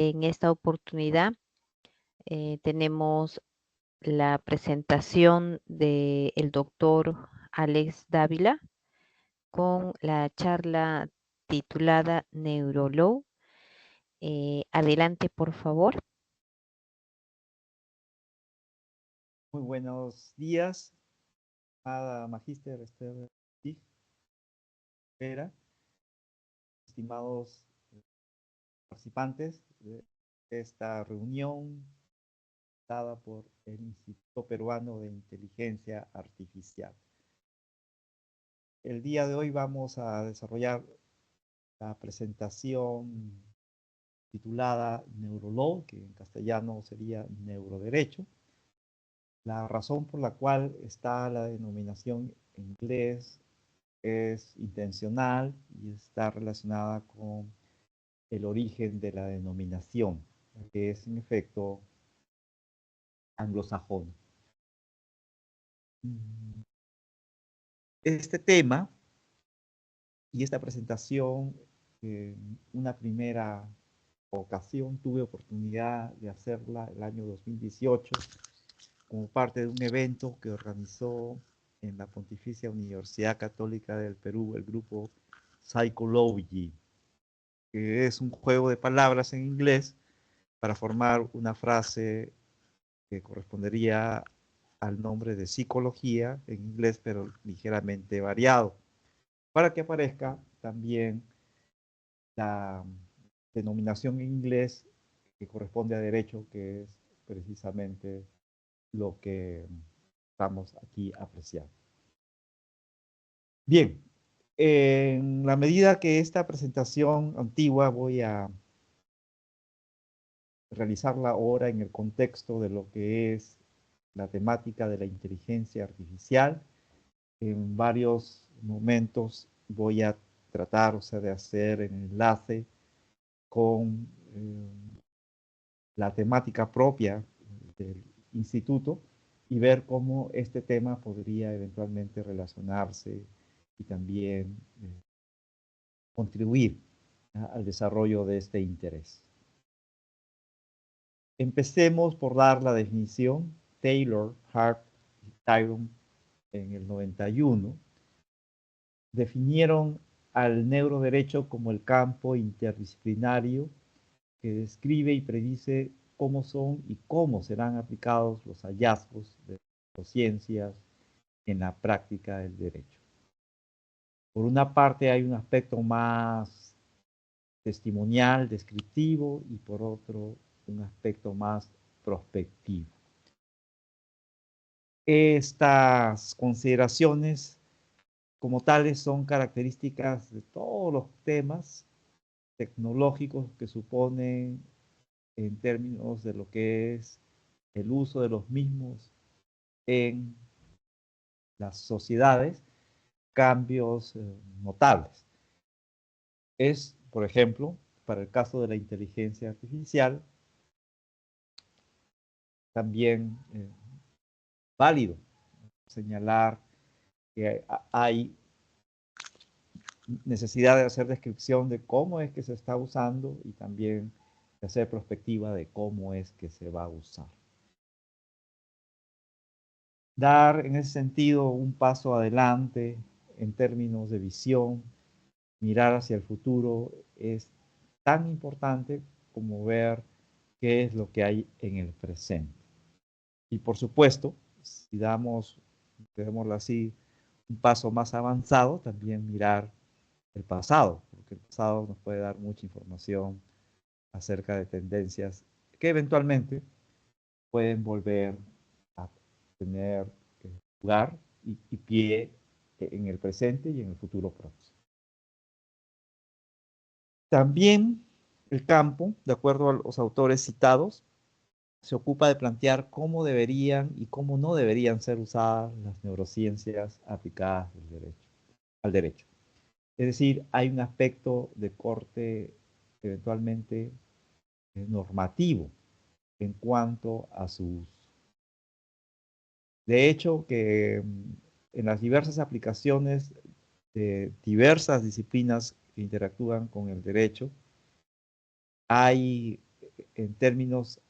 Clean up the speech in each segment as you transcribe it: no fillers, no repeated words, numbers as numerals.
En esta oportunidad tenemos la presentación del doctor Alex Dávila con la charla titulada Neurolow. Adelante, por favor. Muy buenos días, Magíster Esther Vera, estimados participantes de esta reunión dada por el Instituto Peruano de Inteligencia Artificial. El día de hoy vamos a desarrollar la presentación titulada Neurolaw, que en castellano sería Neuroderecho. La razón por la cual está la denominación en inglés es intencional y está relacionada con el origen de la denominación, que es en efecto anglosajona. Este tema y esta presentación, en una primera ocasión tuve oportunidad de hacerla el año 2018 como parte de un evento que organizó en la Pontificia Universidad Católica del Perú el grupo Psychology, que es un juego de palabras en inglés para formar una frase que correspondería al nombre de psicología en inglés, pero ligeramente variado, para que aparezca también la denominación en inglés que corresponde a derecho, que es precisamente lo que estamos aquí apreciando. Bien, en la medida que esta presentación antigua voy a realizarla ahora en el contexto de lo que es la temática de la inteligencia artificial, en varios momentos voy a tratar, o sea, de hacer el enlace con la temática propia del instituto y ver cómo este tema podría eventualmente relacionarse y también contribuir al desarrollo de este interés. Empecemos por dar la definición. Taylor, Hart y Tyron en el 91 definieron al neuroderecho como el campo interdisciplinario que describe y predice cómo son y cómo serán aplicados los hallazgos de las ciencias en la práctica del derecho. Por una parte hay un aspecto más testimonial, descriptivo, y por otro un aspecto más prospectivo. Estas consideraciones como tales son características de todos los temas tecnológicos que suponen en términos de lo que es el uso de los mismos en las sociedades, cambios notables. Es, por ejemplo, para el caso de la inteligencia artificial, también válido señalar que hay necesidad de hacer descripción de cómo es que se está usando y también de hacer perspectiva de cómo es que se va a usar. Dar en ese sentido un paso adelante en términos de visión, mirar hacia el futuro es tan importante como ver qué es lo que hay en el presente. Y por supuesto, si damos, digámoslo así, un paso más avanzado, también mirar el pasado, porque el pasado nos puede dar mucha información acerca de tendencias que eventualmente pueden volver a tener lugar y pie en el presente y en el futuro próximo. También el campo, de acuerdo a los autores citados, se ocupa de plantear cómo deberían y cómo no deberían ser usadas las neurociencias aplicadas al derecho. Es decir, hay un aspecto de corte eventualmente normativo en cuanto a su uso. De hecho, que en las diversas aplicaciones de diversas disciplinas que interactúan con el derecho, hay en términos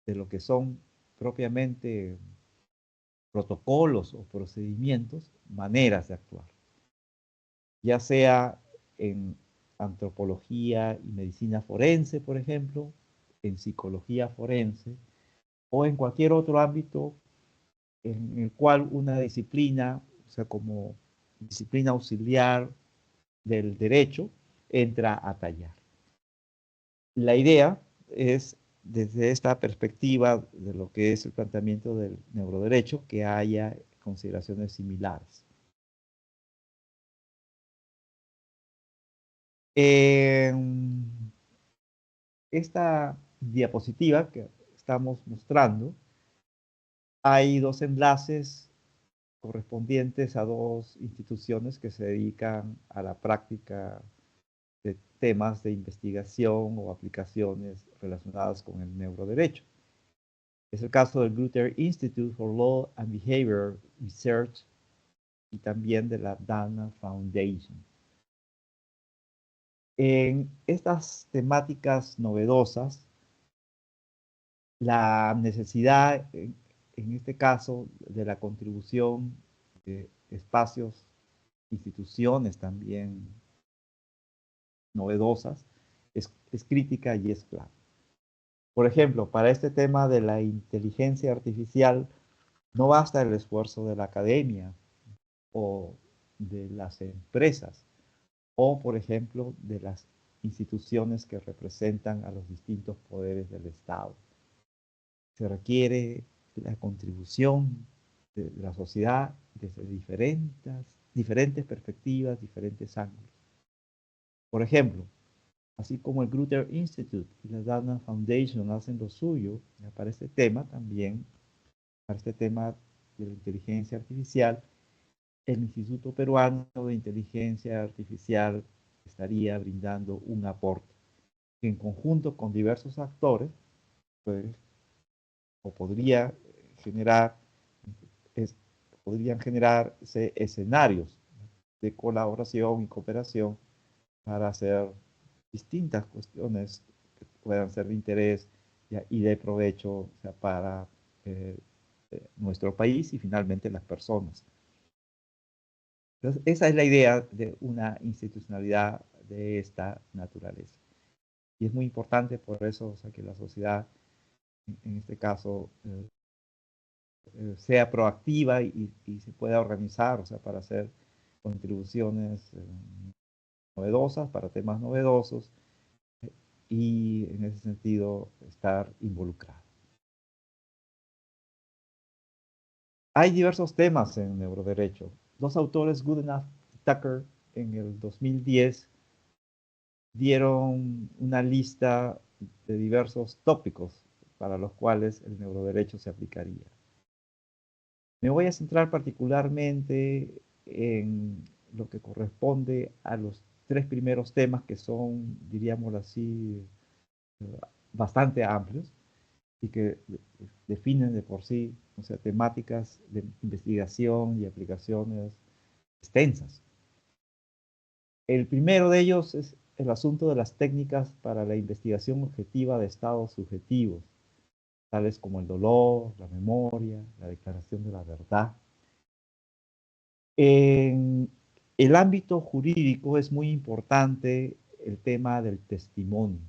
de lo que son propiamente protocolos o procedimientos, maneras de actuar, ya sea en antropología y medicina forense, por ejemplo, en psicología forense, o en cualquier otro ámbito en el cual una disciplina, o sea, como disciplina auxiliar del derecho, entra a tallar. La idea es, desde esta perspectiva de lo que es el planteamiento del neuroderecho, que haya consideraciones similares. Esta diapositiva que estamos mostrando, hay dos enlaces correspondientes a dos instituciones que se dedican a la práctica de temas de investigación o aplicaciones relacionadas con el neuroderecho. Es el caso del Grutter Institute for Law and Behavior Research y también de la Dana Foundation. En estas temáticas novedosas, la necesidad, en este caso, de la contribución de espacios, instituciones también novedosas, es crítica y es clara. Por ejemplo, para este tema de la inteligencia artificial, no basta el esfuerzo de la academia o de las empresas o, por ejemplo, de las instituciones que representan a los distintos poderes del Estado. Se requiere la contribución de la sociedad desde diferentes perspectivas, diferentes ángulos. Por ejemplo, así como el Grutter Institute y la Dana Foundation hacen lo suyo para este tema también, para este tema de la inteligencia artificial, el Instituto Peruano de Inteligencia Artificial estaría brindando un aporte que en conjunto con diversos actores pues, o podrían generarse escenarios de colaboración y cooperación para hacer distintas cuestiones que puedan ser de interés y de provecho, o sea, para nuestro país y finalmente las personas. Entonces, esa es la idea de una institucionalidad de esta naturaleza. Y es muy importante por eso, o sea, que la sociedad, en este caso, sea proactiva y se pueda organizar, o sea, para hacer contribuciones novedosas, para temas novedosos, y en ese sentido estar involucrado. Hay diversos temas en neuroderecho. Dos autores, Goodenough y Tucker, en el 2010 dieron una lista de diversos tópicos para los cuales el neuroderecho se aplicaría. Me voy a centrar particularmente en lo que corresponde a los tres primeros temas que son, diríamos así, bastante amplios y que definen de por sí, o sea, temáticas de investigación y aplicaciones extensas. El primero de ellos es el asunto de las técnicas para la investigación objetiva de estados subjetivos, tales como el dolor, la memoria, la declaración de la verdad. En el ámbito jurídico es muy importante el tema del testimonio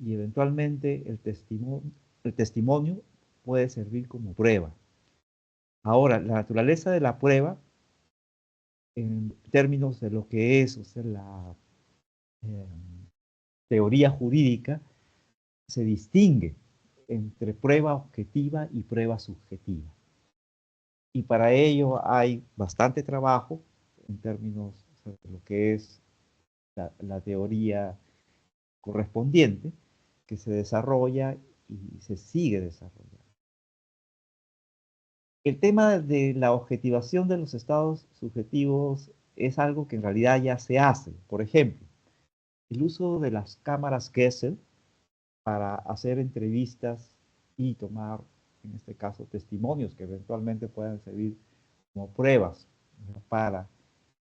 y eventualmente el testimonio puede servir como prueba. Ahora, la naturaleza de la prueba, en términos de lo que es, o sea, la teoría jurídica, se distingue entre prueba objetiva y prueba subjetiva. Y para ello hay bastante trabajo en términos de lo que es la teoría correspondiente que se desarrolla y se sigue desarrollando. El tema de la objetivación de los estados subjetivos es algo que en realidad ya se hace. Por ejemplo, el uso de las cámaras Gesell para hacer entrevistas y tomar, en este caso, testimonios que eventualmente puedan servir como pruebas para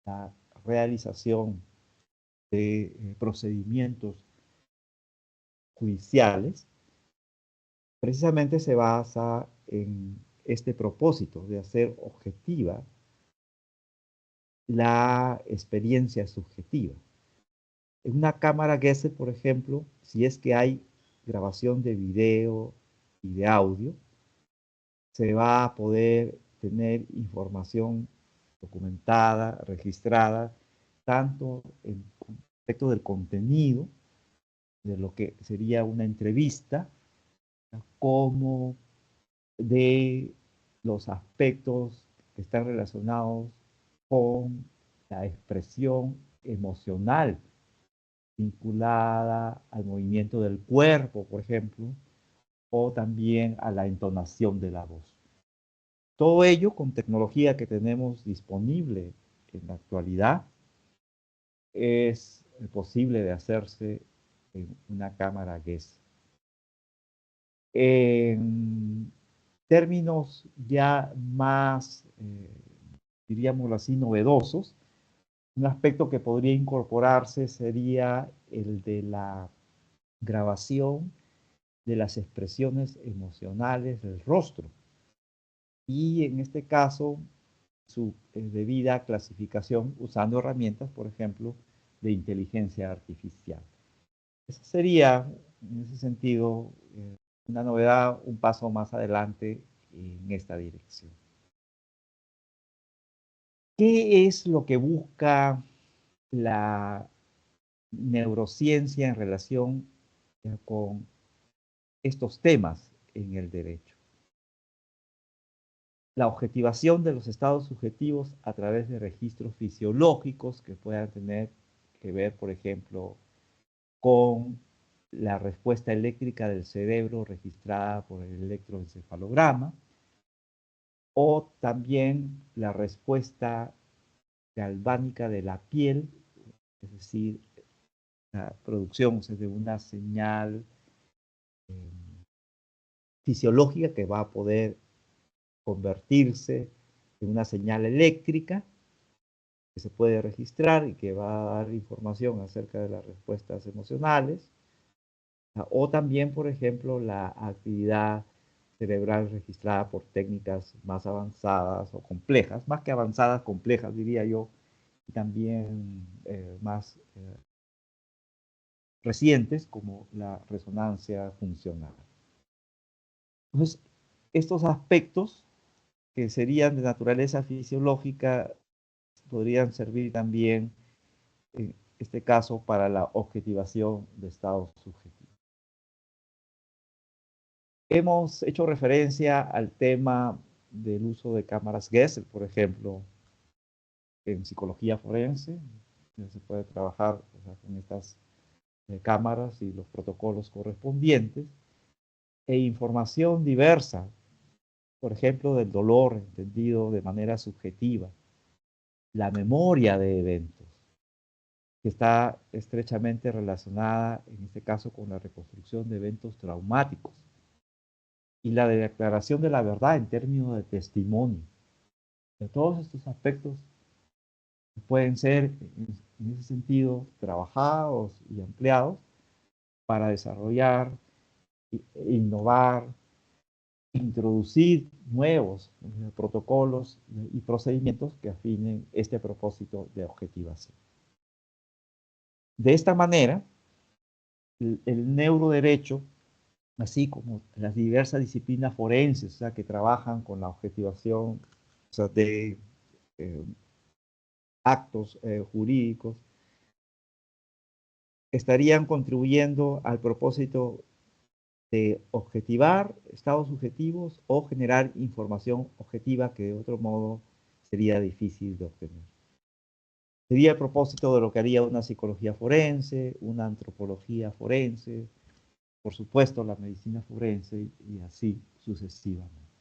la realización de procedimientos judiciales, precisamente se basa en este propósito de hacer objetiva la experiencia subjetiva. En una cámara Gesell, por ejemplo, si es que hay grabación de video y de audio, se va a poder tener información documentada, registrada, tanto en respecto del contenido, de lo que sería una entrevista, como de los aspectos que están relacionados con la expresión emocional vinculada al movimiento del cuerpo, por ejemplo, o también a la entonación de la voz. Todo ello con tecnología que tenemos disponible en la actualidad es posible de hacerse en una cámara Gesell. En términos ya más, diríamoslo así, novedosos, un aspecto que podría incorporarse sería el de la grabación de las expresiones emocionales del rostro. Y en este caso, su debida clasificación usando herramientas, por ejemplo, de inteligencia artificial. Esa sería, en ese sentido, una novedad, un paso más adelante en esta dirección. ¿Qué es lo que busca la neurociencia en relación con estos temas en el derecho? La objetivación de los estados subjetivos a través de registros fisiológicos que puedan tener que ver, por ejemplo, con la respuesta eléctrica del cerebro registrada por el electroencefalograma, o también la respuesta galvánica de la piel, es decir, la producción de una señal fisiológica que va a poder convertirse en una señal eléctrica que se puede registrar y que va a dar información acerca de las respuestas emocionales, o también, por ejemplo, la actividad cerebral registrada por técnicas más avanzadas o complejas, más que avanzadas, complejas, diría yo, y también más recientes, como la resonancia funcional. Entonces, estos aspectos que serían de naturaleza fisiológica podrían servir también, en este caso, para la objetivación de estados subjetivos. Hemos hecho referencia al tema del uso de cámaras Gesell, por ejemplo, en psicología forense. Se puede trabajar, o sea, con estas cámaras y los protocolos correspondientes, e información diversa, por ejemplo, del dolor entendido de manera subjetiva, la memoria de eventos, que está estrechamente relacionada, en este caso, con la reconstrucción de eventos traumáticos, y la declaración de la verdad en términos de testimonio. De todos estos aspectos pueden ser, en ese sentido, trabajados y ampliados para desarrollar, innovar, introducir nuevos protocolos y procedimientos que afinen este propósito de objetivación. De esta manera, el neuroderecho, así como las diversas disciplinas forenses, o sea, que trabajan con la objetivación, o sea, de actos jurídicos, estarían contribuyendo al propósito de objetivar estados subjetivos o generar información objetiva que de otro modo sería difícil de obtener. Sería el propósito de lo que haría una psicología forense, una antropología forense, por supuesto la medicina forense y así sucesivamente.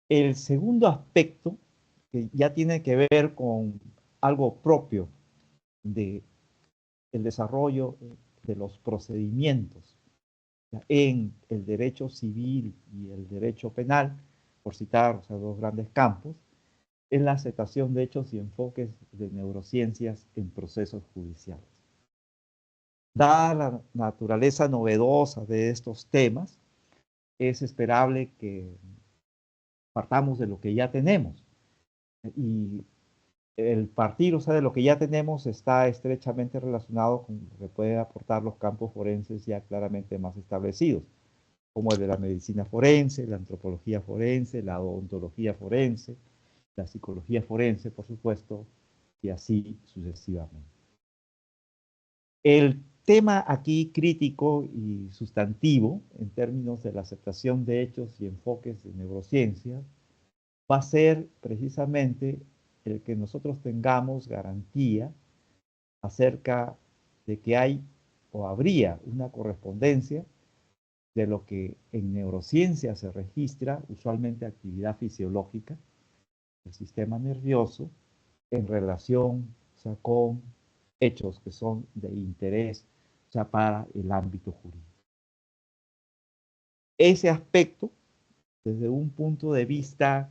El segundo aspecto, que ya tiene que ver con algo propio del desarrollo de los procedimientos en el derecho civil y el derecho penal, por citar, o sea, dos grandes campos, es la aceptación de hechos y enfoques de neurociencias en procesos judiciales. Dada la naturaleza novedosa de estos temas, es esperable que partamos de lo que ya tenemos. Y el partir, o sea, de lo que ya tenemos está estrechamente relacionado con lo que pueden aportar los campos forenses ya claramente más establecidos, como el de la medicina forense, la antropología forense, la odontología forense, la psicología forense, por supuesto, y así sucesivamente. El tema aquí crítico y sustantivo, en términos de la aceptación de hechos y enfoques de neurociencia, va a ser precisamente el que nosotros tengamos garantía acerca de que hay o habría una correspondencia de lo que en neurociencia se registra, usualmente actividad fisiológica del sistema nervioso, en relación, o sea, con hechos que son de interés, o sea, para el ámbito jurídico. Ese aspecto, desde un punto de vista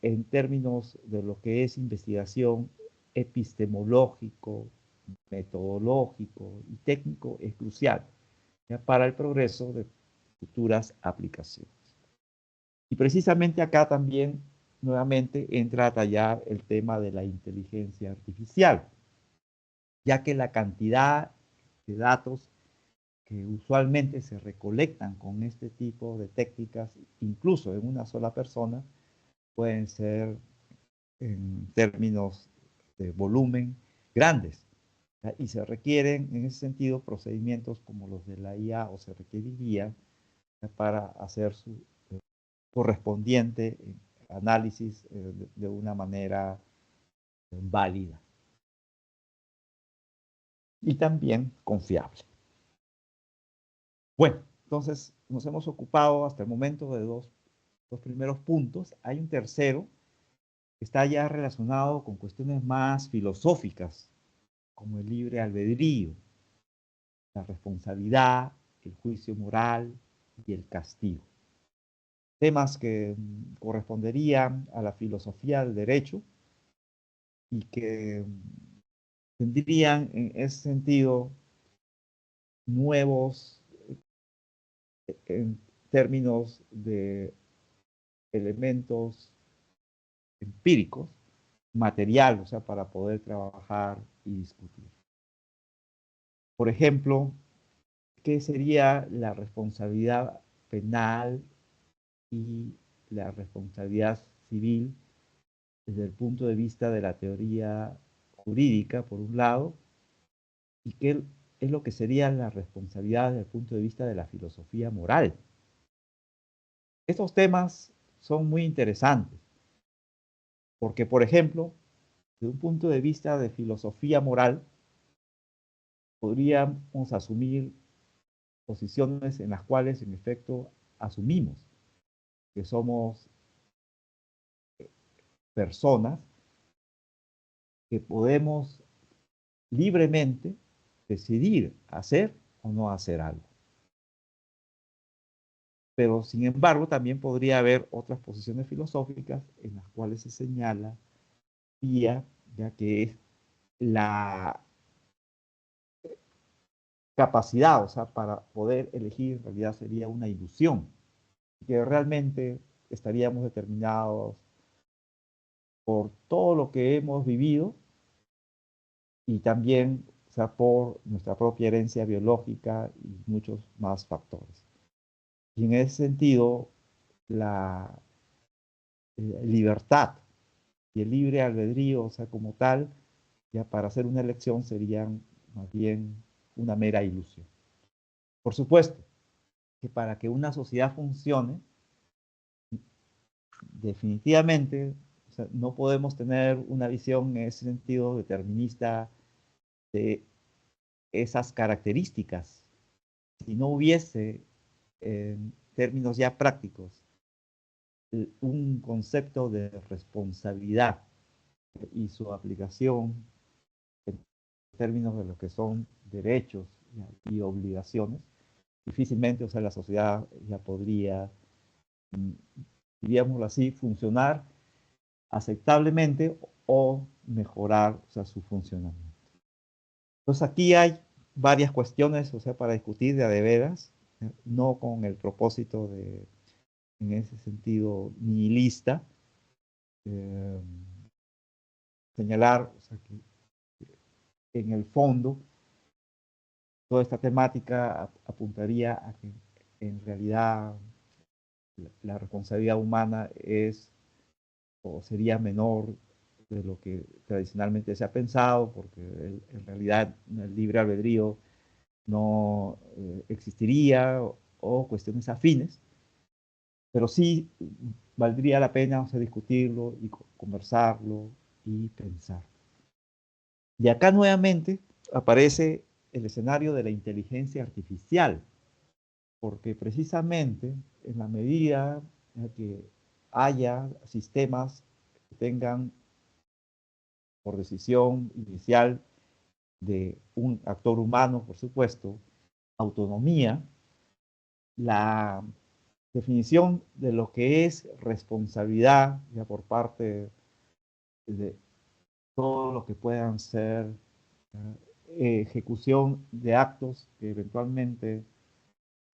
en términos de lo que es investigación epistemológico, metodológico y técnico, es crucial, ¿ya?, para el progreso de futuras aplicaciones. Y precisamente acá también nuevamente entra a tallar el tema de la inteligencia artificial, ya que la cantidad de datos que usualmente se recolectan con este tipo de técnicas, incluso en una sola persona, pueden ser en términos de volumen grandes, ¿ya? Y se requieren en ese sentido procedimientos como los de la IA, o se requeriría, ¿ya?, para hacer su correspondiente análisis de una manera válida y también confiable. Bueno, entonces nos hemos ocupado hasta el momento de dos primeros puntos. Hay un tercero que está ya relacionado con cuestiones más filosóficas, como el libre albedrío, la responsabilidad, el juicio moral y el castigo. Temas que corresponderían a la filosofía del derecho y que tendrían en ese sentido nuevos en términos de elementos empíricos, material, o sea, para poder trabajar y discutir. Por ejemplo, ¿qué sería la responsabilidad penal y la responsabilidad civil desde el punto de vista de la teoría jurídica, por un lado, y qué es lo que sería la responsabilidad desde el punto de vista de la filosofía moral? Estos temas son muy interesantes, porque, por ejemplo, desde un punto de vista de filosofía moral, podríamos asumir posiciones en las cuales, en efecto, asumimos que somos personas que podemos libremente decidir hacer o no hacer algo. Pero, sin embargo, también podría haber otras posiciones filosóficas en las cuales se señala ya que es la capacidad, o sea, para poder elegir en realidad sería una ilusión, que realmente estaríamos determinados por todo lo que hemos vivido y también, o sea, por nuestra propia herencia biológica y muchos más factores. Y en ese sentido, la libertad y el libre albedrío, o sea, como tal, ya para hacer una elección serían más bien una mera ilusión. Por supuesto que para que una sociedad funcione, definitivamente, o sea, no podemos tener una visión en ese sentido determinista de esas características. Si no hubiese, en términos ya prácticos, un concepto de responsabilidad y su aplicación en términos de lo que son derechos y obligaciones, difícilmente, o sea, la sociedad ya podría, diríamoslo así, funcionar aceptablemente o mejorar, o sea, su funcionamiento. Entonces aquí hay varias cuestiones, o sea, para discutir de veras, no con el propósito de, en ese sentido, nihilista, eh, señalar, o sea, que en el fondo toda esta temática apuntaría a que en realidad la responsabilidad humana es o sería menor de lo que tradicionalmente se ha pensado, porque en realidad el libre albedrío no existiría o cuestiones afines, pero sí valdría la pena, o sea, discutirlo y conversarlo y pensar. Y acá nuevamente aparece el escenario de la inteligencia artificial, porque precisamente en la medida en que haya sistemas que tengan por decisión inicial de un actor humano, por supuesto, autonomía, la definición de lo que es responsabilidad ya por parte de todo lo que puedan ser ejecución de actos que eventualmente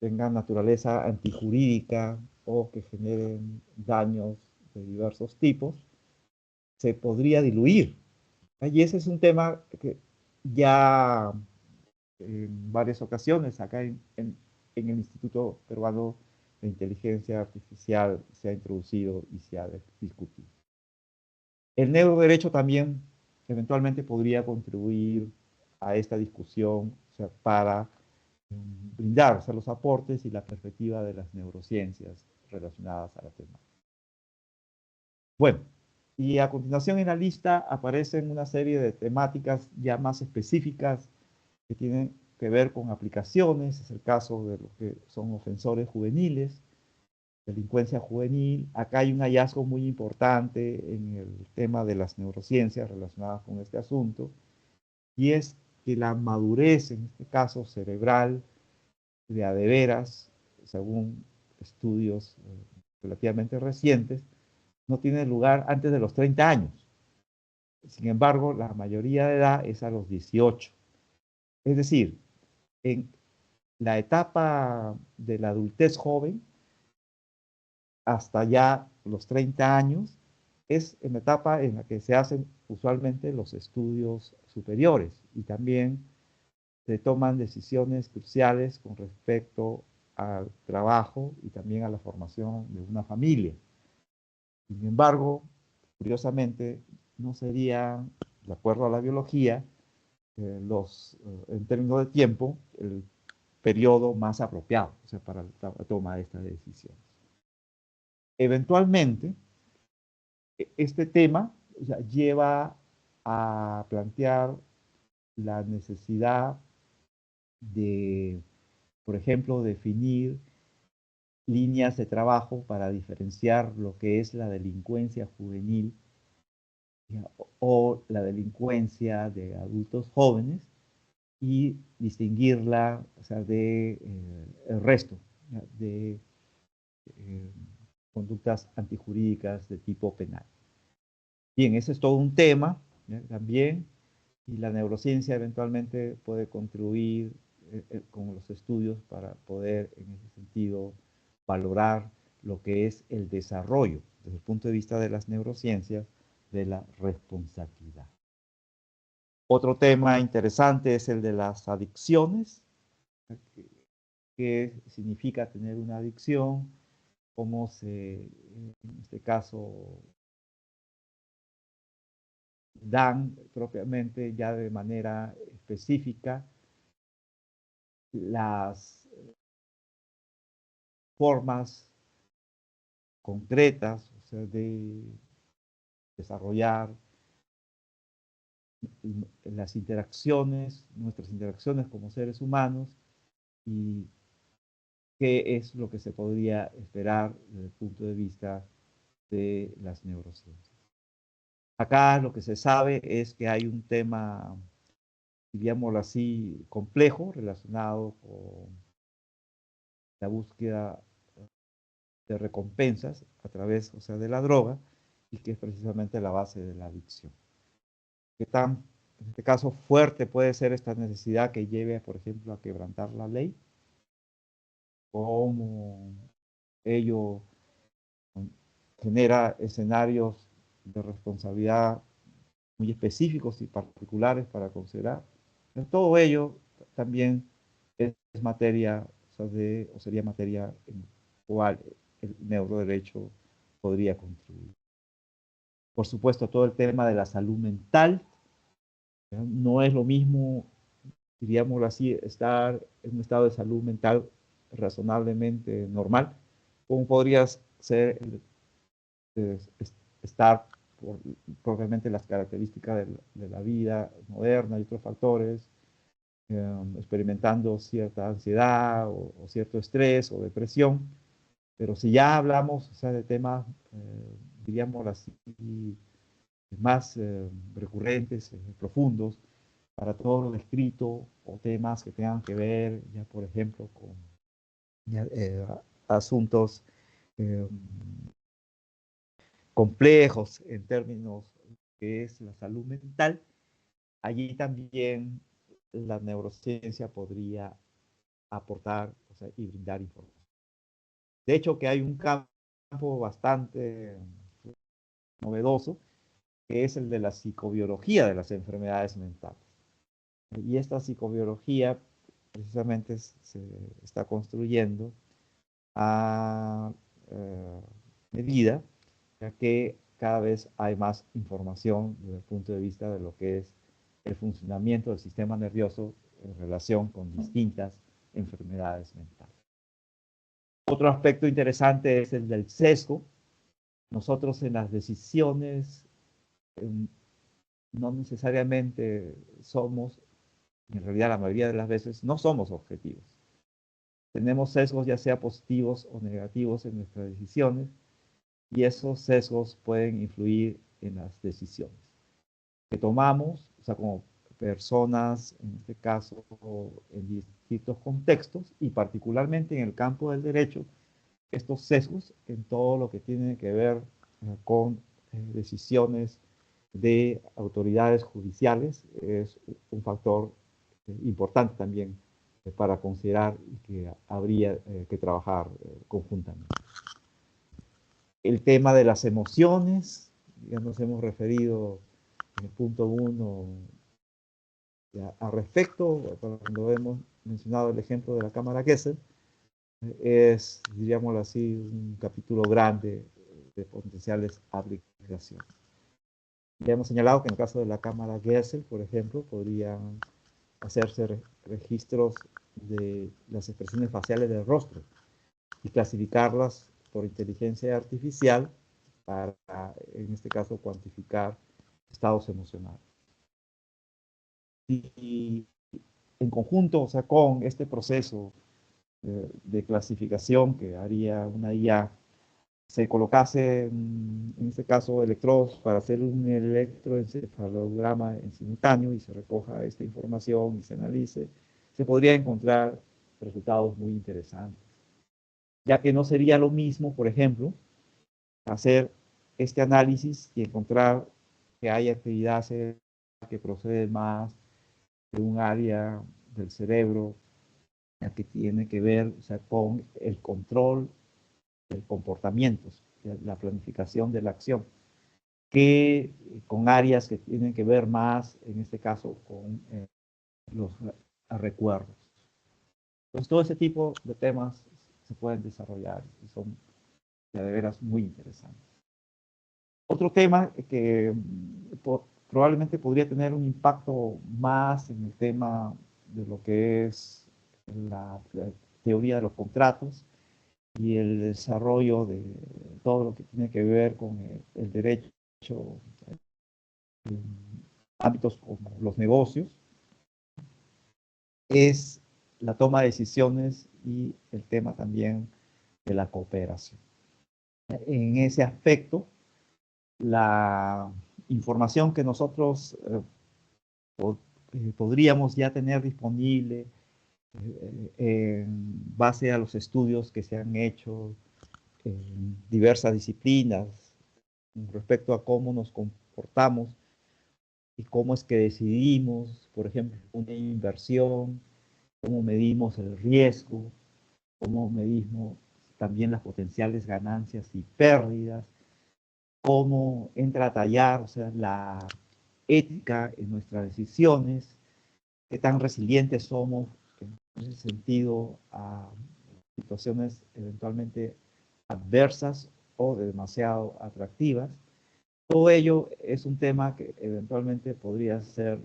tengan naturaleza antijurídica o que generen daños de diversos tipos, se podría diluir. Y ese es un tema que ya en varias ocasiones acá en el Instituto Peruano de Inteligencia Artificial se ha introducido y se ha discutido. El neuroderecho también eventualmente podría contribuir a esta discusión, o sea, para brindar, o sea, los aportes y la perspectiva de las neurociencias relacionadas a la temática. Bueno, y a continuación en la lista aparecen una serie de temáticas ya más específicas que tienen que ver con aplicaciones, es el caso de los que son ofensores juveniles, delincuencia juvenil. Acá hay un hallazgo muy importante en el tema de las neurociencias relacionadas con este asunto, y es que la madurez, en este caso cerebral, de a de veras, según estudios relativamente recientes, no tiene lugar antes de los 30 años. Sin embargo, la mayoría de edad es a los 18. Es decir, en la etapa de la adultez joven, hasta ya los 30 años, es en la etapa en la que se hacen usualmente los estudios superiores y también se toman decisiones cruciales con respecto al trabajo y también a la formación de una familia. Sin embargo, curiosamente, no sería, de acuerdo a la biología, en términos de tiempo, el periodo más apropiado, o sea, para la toma de estas decisiones. Eventualmente, este tema lleva a plantear la necesidad de, por ejemplo, definir líneas de trabajo para diferenciar lo que es la delincuencia juvenil o la delincuencia de adultos jóvenes y distinguirla, o sea, de el resto de eh, conductas antijurídicas de tipo penal. Bien, ese es todo un tema también, y la neurociencia eventualmente puede contribuir con los estudios para poder, en ese sentido, valorar lo que es el desarrollo, desde el punto de vista de las neurociencias, de la responsabilidad. Otro tema interesante es el de las adicciones. ¿Qué significa tener una adicción? ¿Cómo se, en este caso, dan propiamente ya de manera específica las formas concretas, o sea, de desarrollar las interacciones, nuestras interacciones como seres humanos y qué es lo que se podría esperar desde el punto de vista de las neurociencias. Acá lo que se sabe es que hay un tema, digámoslo así, complejo relacionado con la búsqueda de recompensas a través, o sea, de la droga, y que es precisamente la base de la adicción. ¿Qué tan En este caso, fuerte puede ser esta necesidad que lleve, por ejemplo, a quebrantar la ley, como ello genera escenarios de responsabilidad muy específicos y particulares para considerar. En todo ello también es materia, o sería materia en cual el neuroderecho podría contribuir. Por supuesto, todo el tema de la salud mental, ¿ya? No es lo mismo, diríamos así, estar en un estado de salud mental razonablemente normal, como podría ser estar por, propiamente las características de la vida moderna y otros factores, experimentando cierta ansiedad o cierto estrés o depresión. Pero si ya hablamos, o sea, de temas, diríamos así, más recurrentes, profundos, para todo lo descrito, o temas que tengan que ver, ya por ejemplo, con ya, asuntos eh, complejos en términos que es la salud mental, allí también la neurociencia podría aportar, o sea, y brindar información. De hecho, que hay un campo bastante novedoso, que es el de la psicobiología de las enfermedades mentales. Y esta psicobiología precisamente se está construyendo a medida, ya que cada vez hay más información desde el punto de vista de lo que es el funcionamiento del sistema nervioso en relación con distintas enfermedades mentales. Otro aspecto interesante es el del sesgo. Nosotros en las decisiones no necesariamente somos, en realidad la mayoría de las veces no somos objetivos. Tenemos sesgos ya sea positivos o negativos en nuestras decisiones y esos sesgos pueden influir en las decisiones que tomamos, o sea, como personas, en este caso, en distintos contextos y particularmente en el campo del derecho, estos sesgos en todo lo que tiene que ver con decisiones de autoridades judiciales es un factor importante también para considerar y que habría que trabajar conjuntamente. El tema de las emociones, ya nos hemos referido en el punto 1 al respecto, cuando hemos mencionado el ejemplo de la cámara Gesell, es, diríamoslo así, un capítulo grande de potenciales aplicaciones. Ya hemos señalado que en el caso de la cámara Gesell, por ejemplo, podrían hacerse registros de las expresiones faciales del rostro y clasificarlas por inteligencia artificial para, en este caso, cuantificar estados emocionales. Y en conjunto, o sea, con este proceso de clasificación que haría una IA, se colocase, en este caso, electrodos para hacer un electroencefalograma en simultáneo y se recoja esta información y se analice, se podría encontrar resultados muy interesantes. Ya que no sería lo mismo, por ejemplo, hacer este análisis y encontrar que hay actividad que procede más de un área del cerebro que tiene que ver, o sea, con el control del comportamiento, la planificación de la acción, que con áreas que tienen que ver más, en este caso, con los recuerdos. Entonces, todo ese tipo de temas se pueden desarrollar y son de veras muy interesantes. Otro tema que probablemente podría tener un impacto más en el tema de lo que es la teoría de los contratos y el desarrollo de todo lo que tiene que ver con el derecho en ámbitos como los negocios, es la toma de decisiones y el tema también de la cooperación. En ese aspecto, la información que nosotros podríamos ya tener disponible en base a los estudios que se han hecho en diversas disciplinas respecto a cómo nos comportamos y cómo es que decidimos, por ejemplo, una inversión, cómo medimos el riesgo, cómo medimos también las potenciales ganancias y pérdidas, cómo entra a tallar, o sea, la ética en nuestras decisiones, qué tan resilientes somos en ese sentido a situaciones eventualmente adversas o demasiado atractivas. Todo ello es un tema que eventualmente podría ser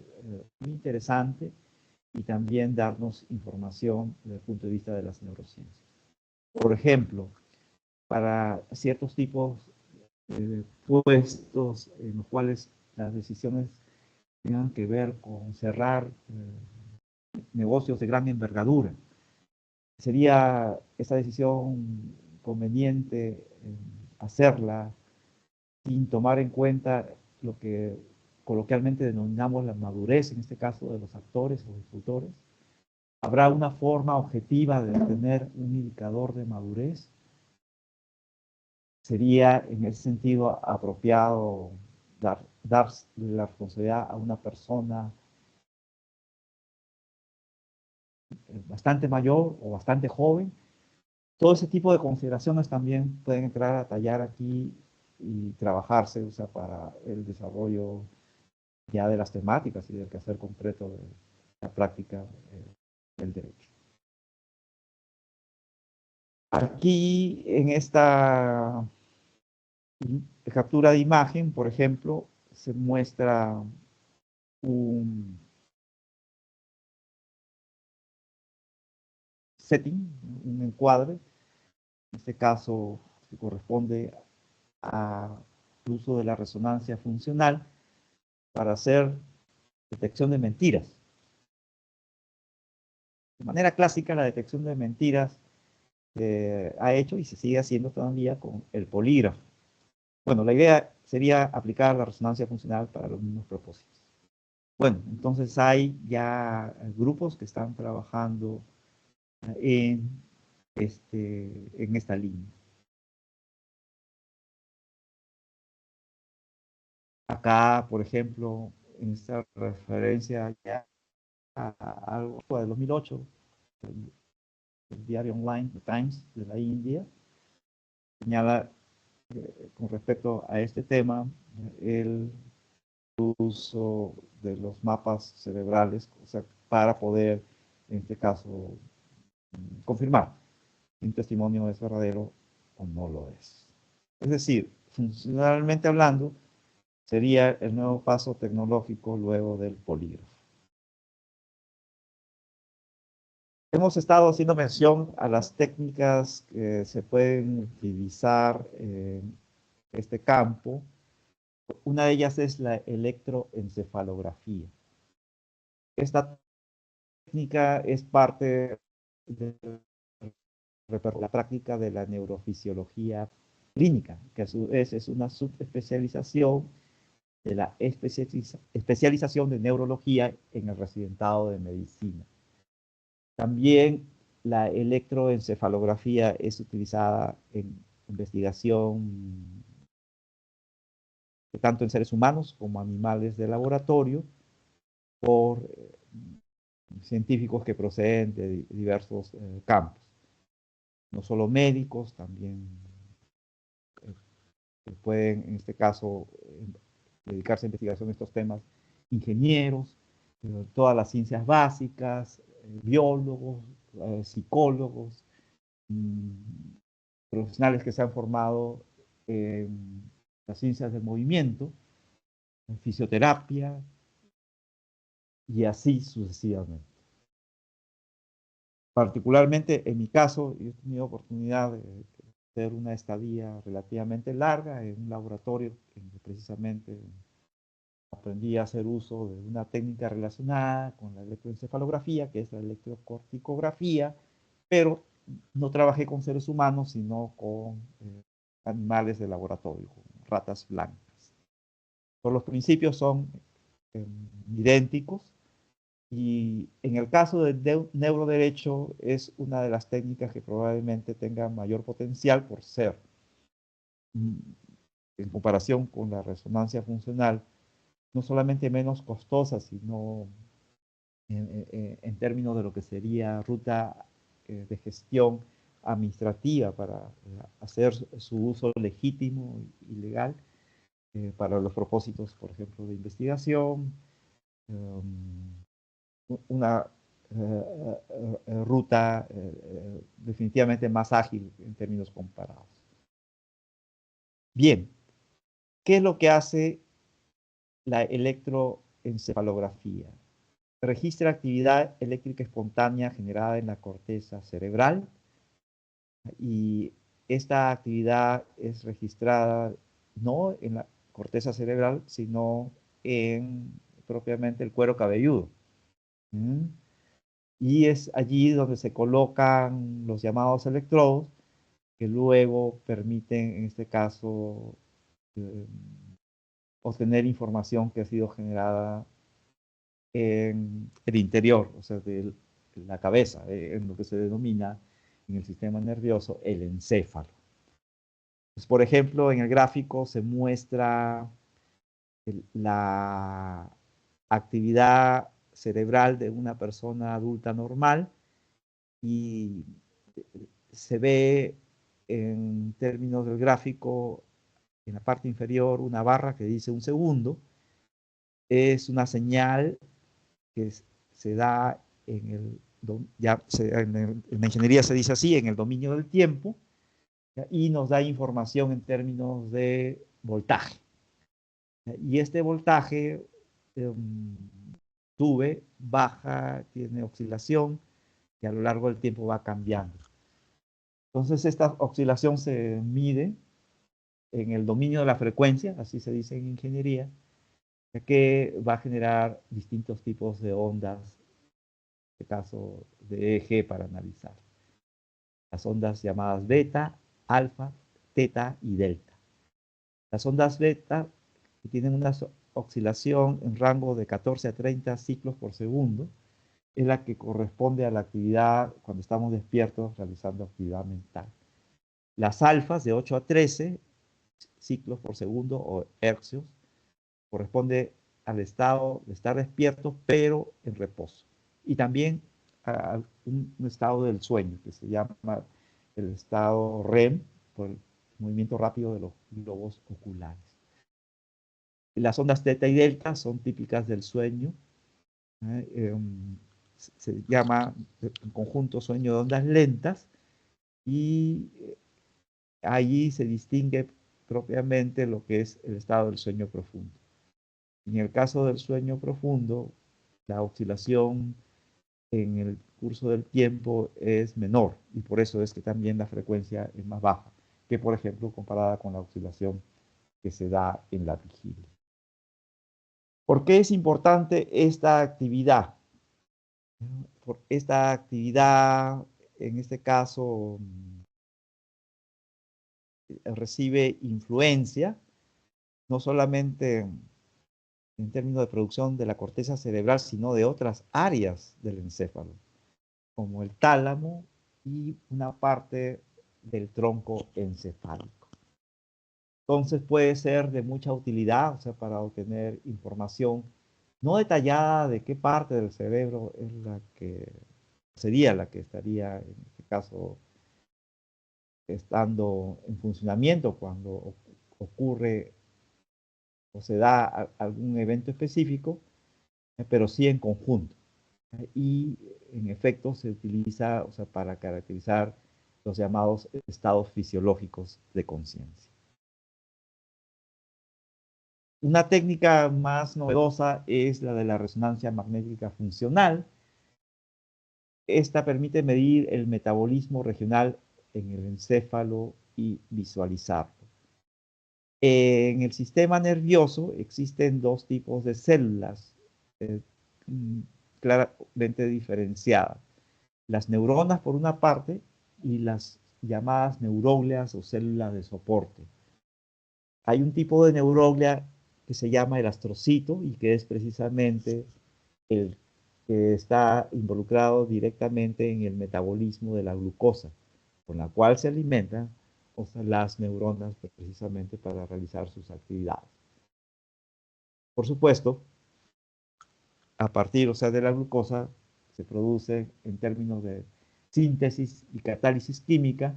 muy interesante y también darnos información desde el punto de vista de las neurociencias. Por ejemplo, para ciertos tipos de puestos en los cuales las decisiones tengan que ver con cerrar negocios de gran envergadura, ¿sería esa decisión conveniente hacerla sin tomar en cuenta lo que coloquialmente denominamos la madurez, en este caso de los actores o consultores? ¿Habrá una forma objetiva de tener un indicador de madurez? ¿Sería en ese sentido apropiado dar la responsabilidad a una persona bastante mayor o bastante joven? Todo ese tipo de consideraciones también pueden entrar a tallar aquí y trabajarse, o sea, para el desarrollo ya de las temáticas y del quehacer concreto de la práctica del derecho. Aquí en esta captura de imagen, por ejemplo, se muestra un setting, un encuadre, en este caso que corresponde al uso de la resonancia funcional para hacer detección de mentiras. De manera clásica, la detección de mentiras se ha hecho y se sigue haciendo todavía con el polígrafo. Bueno, la idea sería aplicar la resonancia funcional para los mismos propósitos. Bueno, entonces hay ya grupos que están trabajando en, en esta línea. Acá, por ejemplo, en esta referencia ya a algo de 2008, el diario online The Times de la India, señala con respecto a este tema el uso de los mapas cerebrales, o sea, para poder, en este caso, confirmar si un testimonio es verdadero o no lo es. Es decir, funcionalmente hablando, sería el nuevo paso tecnológico luego del polígrafo. Hemos estado haciendo mención a las técnicas que se pueden utilizar en este campo. Una de ellas es la electroencefalografía. Esta técnica es parte de la práctica de la neurofisiología clínica, que a su vez es una subespecialización de la especialización de neurología en el residentado de medicina. También la electroencefalografía es utilizada en investigación tanto en seres humanos como animales de laboratorio por científicos que proceden de diversos campos, no solo médicos, también pueden en este caso dedicarse a investigación de estos temas, ingenieros, todas las ciencias básicas, biólogos, psicólogos, profesionales que se han formado en las ciencias del movimiento, en fisioterapia y así sucesivamente. Particularmente en mi caso, yo he tenido oportunidad de hacer una estadía relativamente larga en un laboratorio en que precisamente aprendí a hacer uso de una técnica relacionada con la electroencefalografía, que es la electrocorticografía, pero no trabajé con seres humanos, sino con animales de laboratorio, con ratas blancas. Por los principios son idénticos y en el caso del neuroderecho es una de las técnicas que probablemente tenga mayor potencial por ser, en comparación con la resonancia funcional, no solamente menos costosa, sino en términos de lo que sería ruta de gestión administrativa para hacer su uso legítimo y legal para los propósitos, por ejemplo, de investigación, una ruta definitivamente más ágil en términos comparados. Bien, ¿qué es lo que hace la electroencefalografía? Registra actividad eléctrica espontánea generada en la corteza cerebral y esta actividad es registrada no en la corteza cerebral, sino en propiamente el cuero cabelludo. ¿Mm? Y es allí donde se colocan los llamados electrodos que luego permiten, en este caso, eh, obtener información que ha sido generada en el interior, o sea, de la cabeza, en lo que se denomina en el sistema nervioso el encéfalo. Pues, por ejemplo, en el gráfico se muestra la actividad cerebral de una persona adulta normal y se ve en términos del gráfico en la parte inferior una barra que dice un segundo. Es una señal que se da en el, en la ingeniería se dice así, en el dominio del tiempo, y nos da información en términos de voltaje. Y este voltaje sube, baja, tiene oscilación, que a lo largo del tiempo va cambiando. Entonces esta oscilación se mide en el dominio de la frecuencia, así se dice en ingeniería, que va a generar distintos tipos de ondas, en este caso de EG para analizar. Las ondas llamadas beta, alfa, teta y delta. Las ondas beta tienen una oscilación en rango de 14 a 30 ciclos por segundo, es la que corresponde a la actividad cuando estamos despiertos realizando actividad mental. Las alfas de 8 a 13 ciclos por segundo o hercios corresponde al estado de estar despierto pero en reposo. Y también a un estado del sueño que se llama el estado REM por el movimiento rápido de los globos oculares. Las ondas teta y delta son típicas del sueño. Se llama en conjunto sueño de ondas lentas y allí se distingue propiamente lo que es el estado del sueño profundo. En el caso del sueño profundo, la oscilación en el curso del tiempo es menor y por eso es que también la frecuencia es más baja que, por ejemplo, comparada con la oscilación que se da en la vigilia. ¿Por qué es importante esta actividad? Por esta actividad, en este caso, recibe influencia, no solamente en términos de producción de la corteza cerebral, sino de otras áreas del encéfalo, como el tálamo y una parte del tronco encefálico. Entonces puede ser de mucha utilidad, o sea, para obtener información no detallada de qué parte del cerebro es la que sería la que estaría, en este caso, estando en funcionamiento cuando ocurre o se da algún evento específico, pero sí en conjunto. Y en efecto se utiliza, o sea, para caracterizar los llamados estados fisiológicos de conciencia. Una técnica más novedosa es la de la resonancia magnética funcional. Esta permite medir el metabolismo regional en el encéfalo y visualizarlo. En el sistema nervioso existen dos tipos de células claramente diferenciadas. Las neuronas por una parte y las llamadas neuróglias o células de soporte. Hay un tipo de neuroglia que se llama el astrocito y que es precisamente el que está involucrado directamente en el metabolismo de la glucosa, con la cual se alimentan, o sea, las neuronas precisamente para realizar sus actividades. Por supuesto, a partir, o sea, de la glucosa se produce en términos de síntesis y catálisis química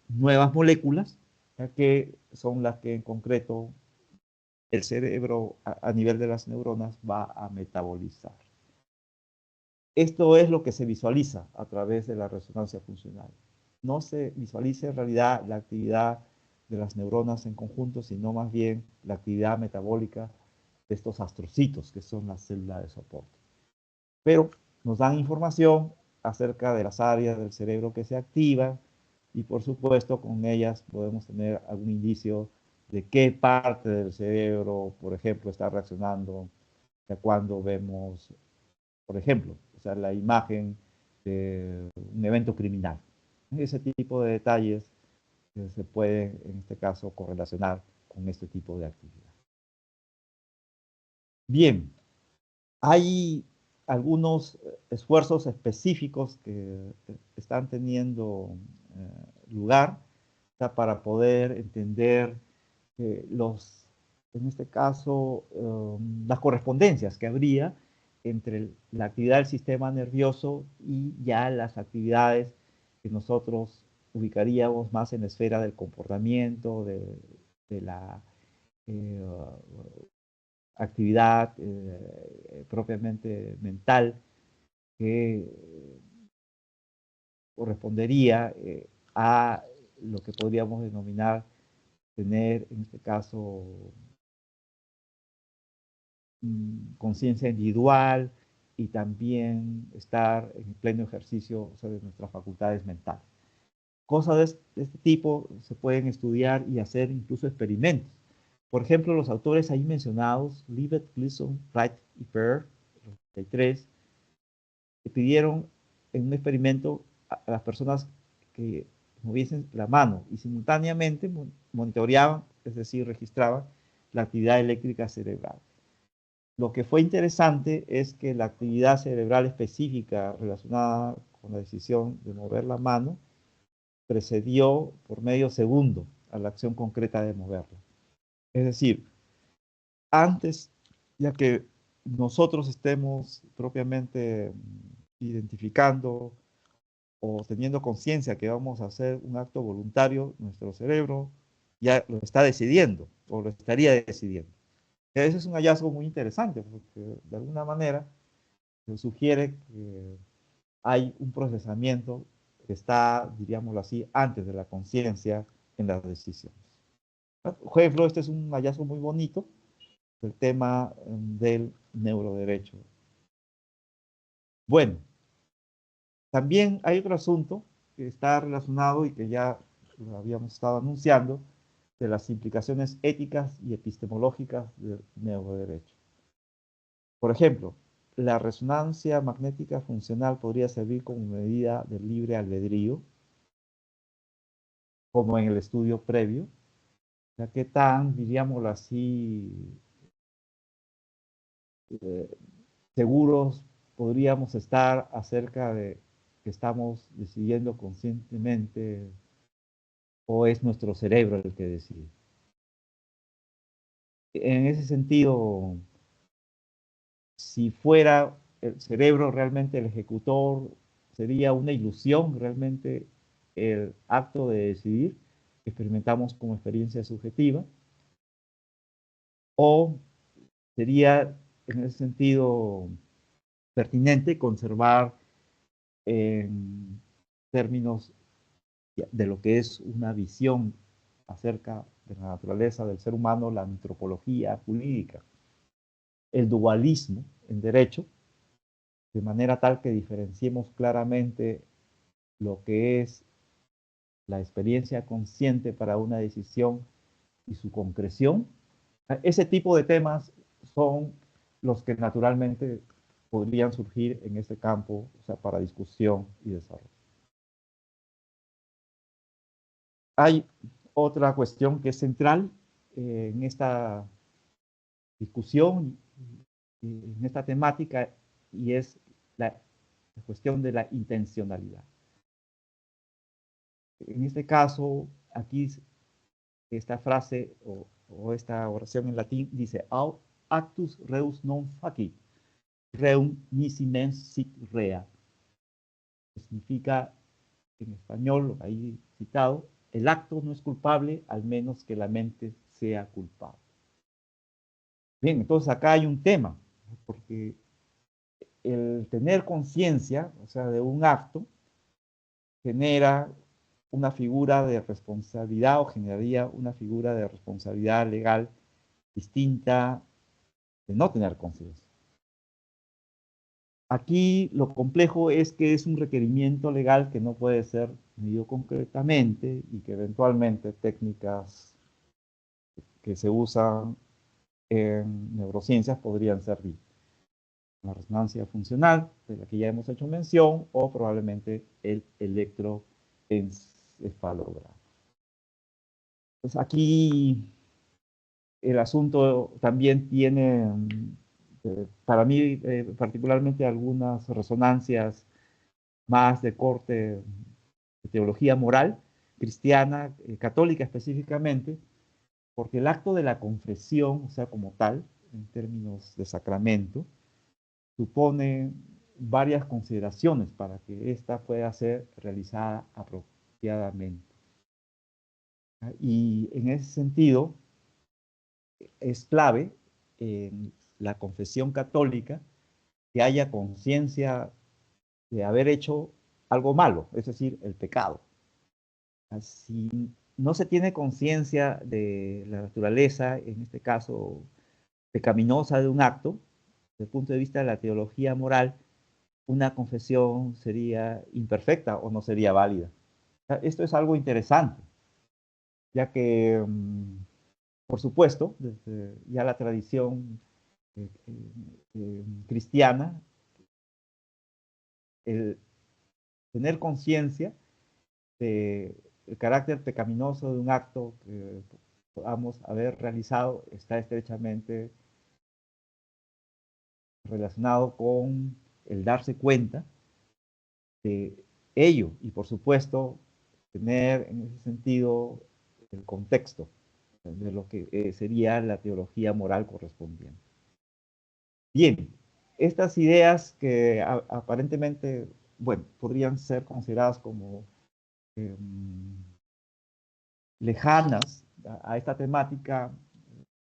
nuevas moléculas, ya que son las que en concreto el cerebro a nivel de las neuronas va a metabolizar. Esto es lo que se visualiza a través de la resonancia funcional. No se visualiza en realidad la actividad de las neuronas en conjunto, sino más bien la actividad metabólica de estos astrocitos, que son las células de soporte. Pero nos dan información acerca de las áreas del cerebro que se activan y por supuesto con ellas podemos tener algún indicio de qué parte del cerebro, por ejemplo, está reaccionando cuando vemos, por ejemplo, o sea, la imagen de un evento criminal. Ese tipo de detalles se pueden, en este caso, correlacionar con este tipo de actividad. Bien, hay algunos esfuerzos específicos que están teniendo lugar para poder entender en este caso, las correspondencias que habría entre la actividad del sistema nervioso y ya las actividades que nosotros ubicaríamos más en la esfera del comportamiento, de la actividad propiamente mental que correspondería a lo que podríamos denominar tener, en este caso, conciencia individual y también estar en pleno ejercicio, o sea, de nuestras facultades mentales. Cosas de este tipo se pueden estudiar y hacer incluso experimentos. Por ejemplo, los autores ahí mencionados, Libet, Gleason, Wright y Pear, los 33, pidieron en un experimento a las personas que moviesen la mano y simultáneamente monitoreaban, es decir, registraban la actividad eléctrica cerebral. Lo que fue interesante es que la actividad cerebral específica relacionada con la decisión de mover la mano precedió por medio segundo a la acción concreta de moverla. Es decir, antes, ya que nosotros estemos propiamente identificando o teniendo conciencia que vamos a hacer un acto voluntario, nuestro cerebro ya lo está decidiendo o lo estaría decidiendo. Ese es un hallazgo muy interesante porque de alguna manera se sugiere que hay un procesamiento que está, diríamoslo así, antes de la conciencia en las decisiones. Por ejemplo, este es un hallazgo muy bonito del tema del neuroderecho. Bueno, también hay otro asunto que está relacionado y que ya lo habíamos estado anunciando, de las implicaciones éticas y epistemológicas del neuroderecho. Por ejemplo, la resonancia magnética funcional podría servir como medida del libre albedrío, como en el estudio previo, ya que tan, diríamoslo así, eh, seguros podríamos estar acerca de que estamos decidiendo conscientemente o es nuestro cerebro el que decide. En ese sentido, si fuera el cerebro realmente el ejecutor, sería una ilusión realmente el acto de decidir que experimentamos como experiencia subjetiva, o sería en ese sentido pertinente conservar en términos de lo que es una visión acerca de la naturaleza del ser humano, la antropología jurídica, el dualismo en derecho, de manera tal que diferenciemos claramente lo que es la experiencia consciente para una decisión y su concreción. Ese tipo de temas son los que naturalmente podrían surgir en este campo, o sea, para discusión y desarrollo. Hay otra cuestión que es central en esta discusión, en esta temática, y es la cuestión de la intencionalidad. En este caso, aquí esta frase o o esta oración en latín, dice, actus reus non facit, reum nisi mens sit rea. Que significa, en español, ahí citado, el acto no es culpable, al menos que la mente sea culpable. Bien, entonces acá hay un tema, porque el tener conciencia, o sea, de un acto, genera una figura de responsabilidad o generaría una figura de responsabilidad legal distinta de no tener conciencia. Aquí lo complejo es que es un requerimiento legal que no puede ser medido concretamente y que eventualmente técnicas que se usan en neurociencias podrían servir. La resonancia funcional, de la que ya hemos hecho mención, o probablemente el electroencefalograma. Pues aquí el asunto también tiene, para mí, particularmente algunas resonancias más de corte de teología moral, cristiana, católica específicamente, porque el acto de la confesión, o sea, como tal, en términos de sacramento, supone varias consideraciones para que ésta pueda ser realizada apropiadamente. Y en ese sentido, es clave en la confesión católica que haya conciencia de haber hecho algo malo, es decir, el pecado. Si no se tiene conciencia de la naturaleza, en este caso pecaminosa de un acto, desde el punto de vista de la teología moral, una confesión sería imperfecta o no sería válida. Esto es algo interesante, ya que, por supuesto, desde ya la tradición cristiana, el tener conciencia del carácter pecaminoso de un acto que podamos haber realizado está estrechamente relacionado con el darse cuenta de ello y, por supuesto, tener en ese sentido el contexto de lo que sería la teología moral correspondiente. Bien, estas ideas que aparentemente, bueno, podrían ser consideradas como lejanas a esta temática,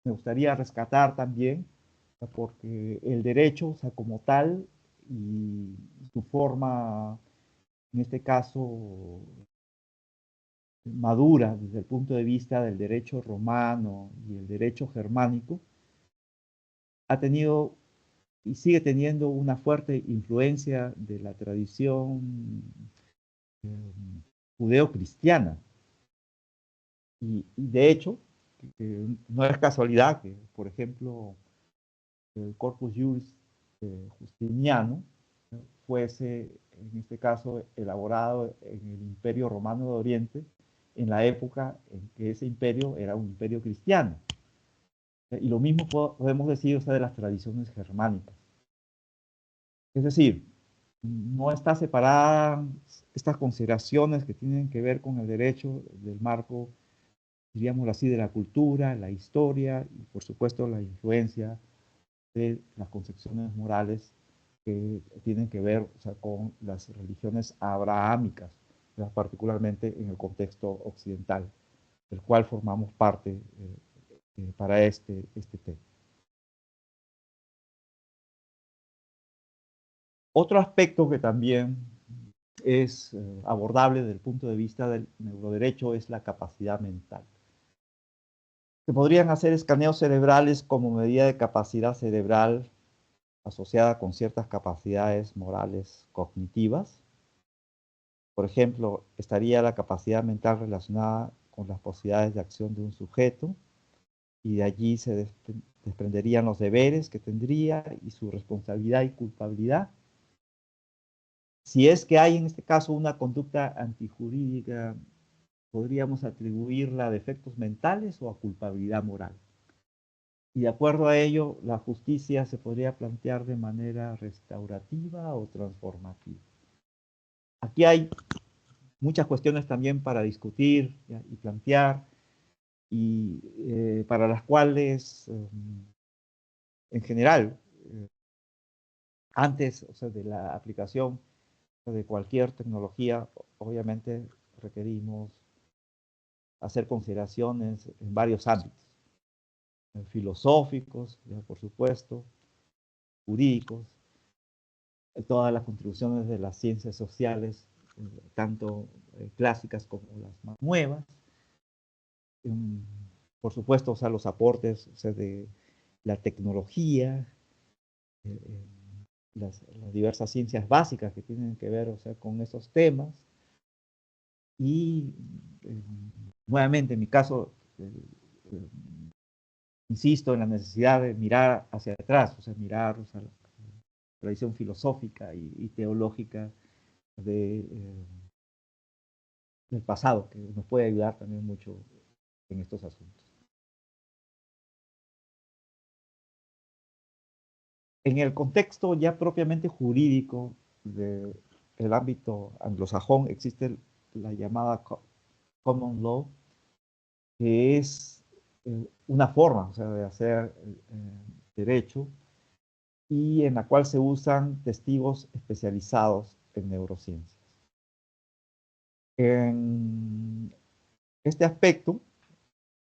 me gustaría rescatar también, porque el derecho, o sea, como tal, y su forma, en este caso, madura desde el punto de vista del derecho romano y el derecho germánico, ha tenido y sigue teniendo una fuerte influencia de la tradición judeo-cristiana. Y de hecho, no es casualidad que, por ejemplo, el Corpus Juris Justiniano fuese, en este caso, elaborado en el Imperio Romano de Oriente, en la época en que ese imperio era un imperio cristiano. Y lo mismo podemos decir, o sea, de las tradiciones germánicas. Es decir, no está separada estas consideraciones que tienen que ver con el derecho del marco, diríamos así, de la cultura, la historia y, por supuesto, la influencia de las concepciones morales que tienen que ver, o sea, con las religiones abrahámicas, particularmente en el contexto occidental, del cual formamos parte para este tema. Otro aspecto que también es abordable desde el punto de vista del neuroderecho es la capacidad mental. Se podrían hacer escaneos cerebrales como medida de capacidad cerebral asociada con ciertas capacidades morales cognitivas. Por ejemplo, estaría la capacidad mental relacionada con las posibilidades de acción de un sujeto y de allí se desprenderían los deberes que tendría y su responsabilidad y culpabilidad. Si es que hay en este caso una conducta antijurídica, podríamos atribuirla a defectos mentales o a culpabilidad moral. Y de acuerdo a ello, la justicia se podría plantear de manera restaurativa o transformativa. Aquí hay muchas cuestiones también para discutir y plantear. y para las cuales, en general, antes, o sea, de la aplicación de cualquier tecnología, obviamente requerimos hacer consideraciones en varios ámbitos, filosóficos, ya por supuesto, jurídicos, todas las contribuciones de las ciencias sociales, tanto clásicas como las más nuevas, por supuesto, o sea, los aportes, o sea, de la tecnología, las diversas ciencias básicas que tienen que ver, o sea, con esos temas. Y nuevamente, en mi caso, insisto en la necesidad de mirar hacia atrás, o sea, mirar, o sea, la tradición filosófica y teológica de, del pasado, que nos puede ayudar también mucho en estos asuntos. En el contexto ya propiamente jurídico del ámbito anglosajón existe la llamada common law, que es una forma, o sea, de hacer derecho y en la cual se usan testigos especializados en neurociencias. En este aspecto,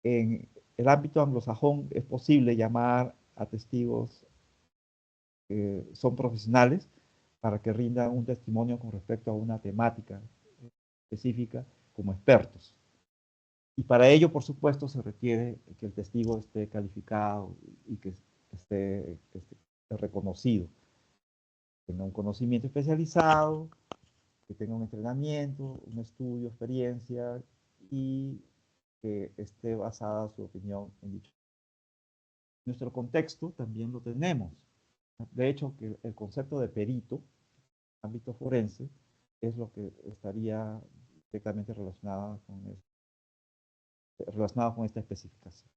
en el ámbito anglosajón es posible llamar a testigos que son profesionales para que rindan un testimonio con respecto a una temática específica como expertos. Y para ello, por supuesto, se requiere que el testigo esté calificado y que esté reconocido, tenga un conocimiento especializado, que tenga un entrenamiento, un estudio, experiencia y que esté basada su opinión en dicho. Nuestro contexto también lo tenemos. De hecho, que el concepto de perito, ámbito forense, es lo que estaría directamente relacionado con esta especificación.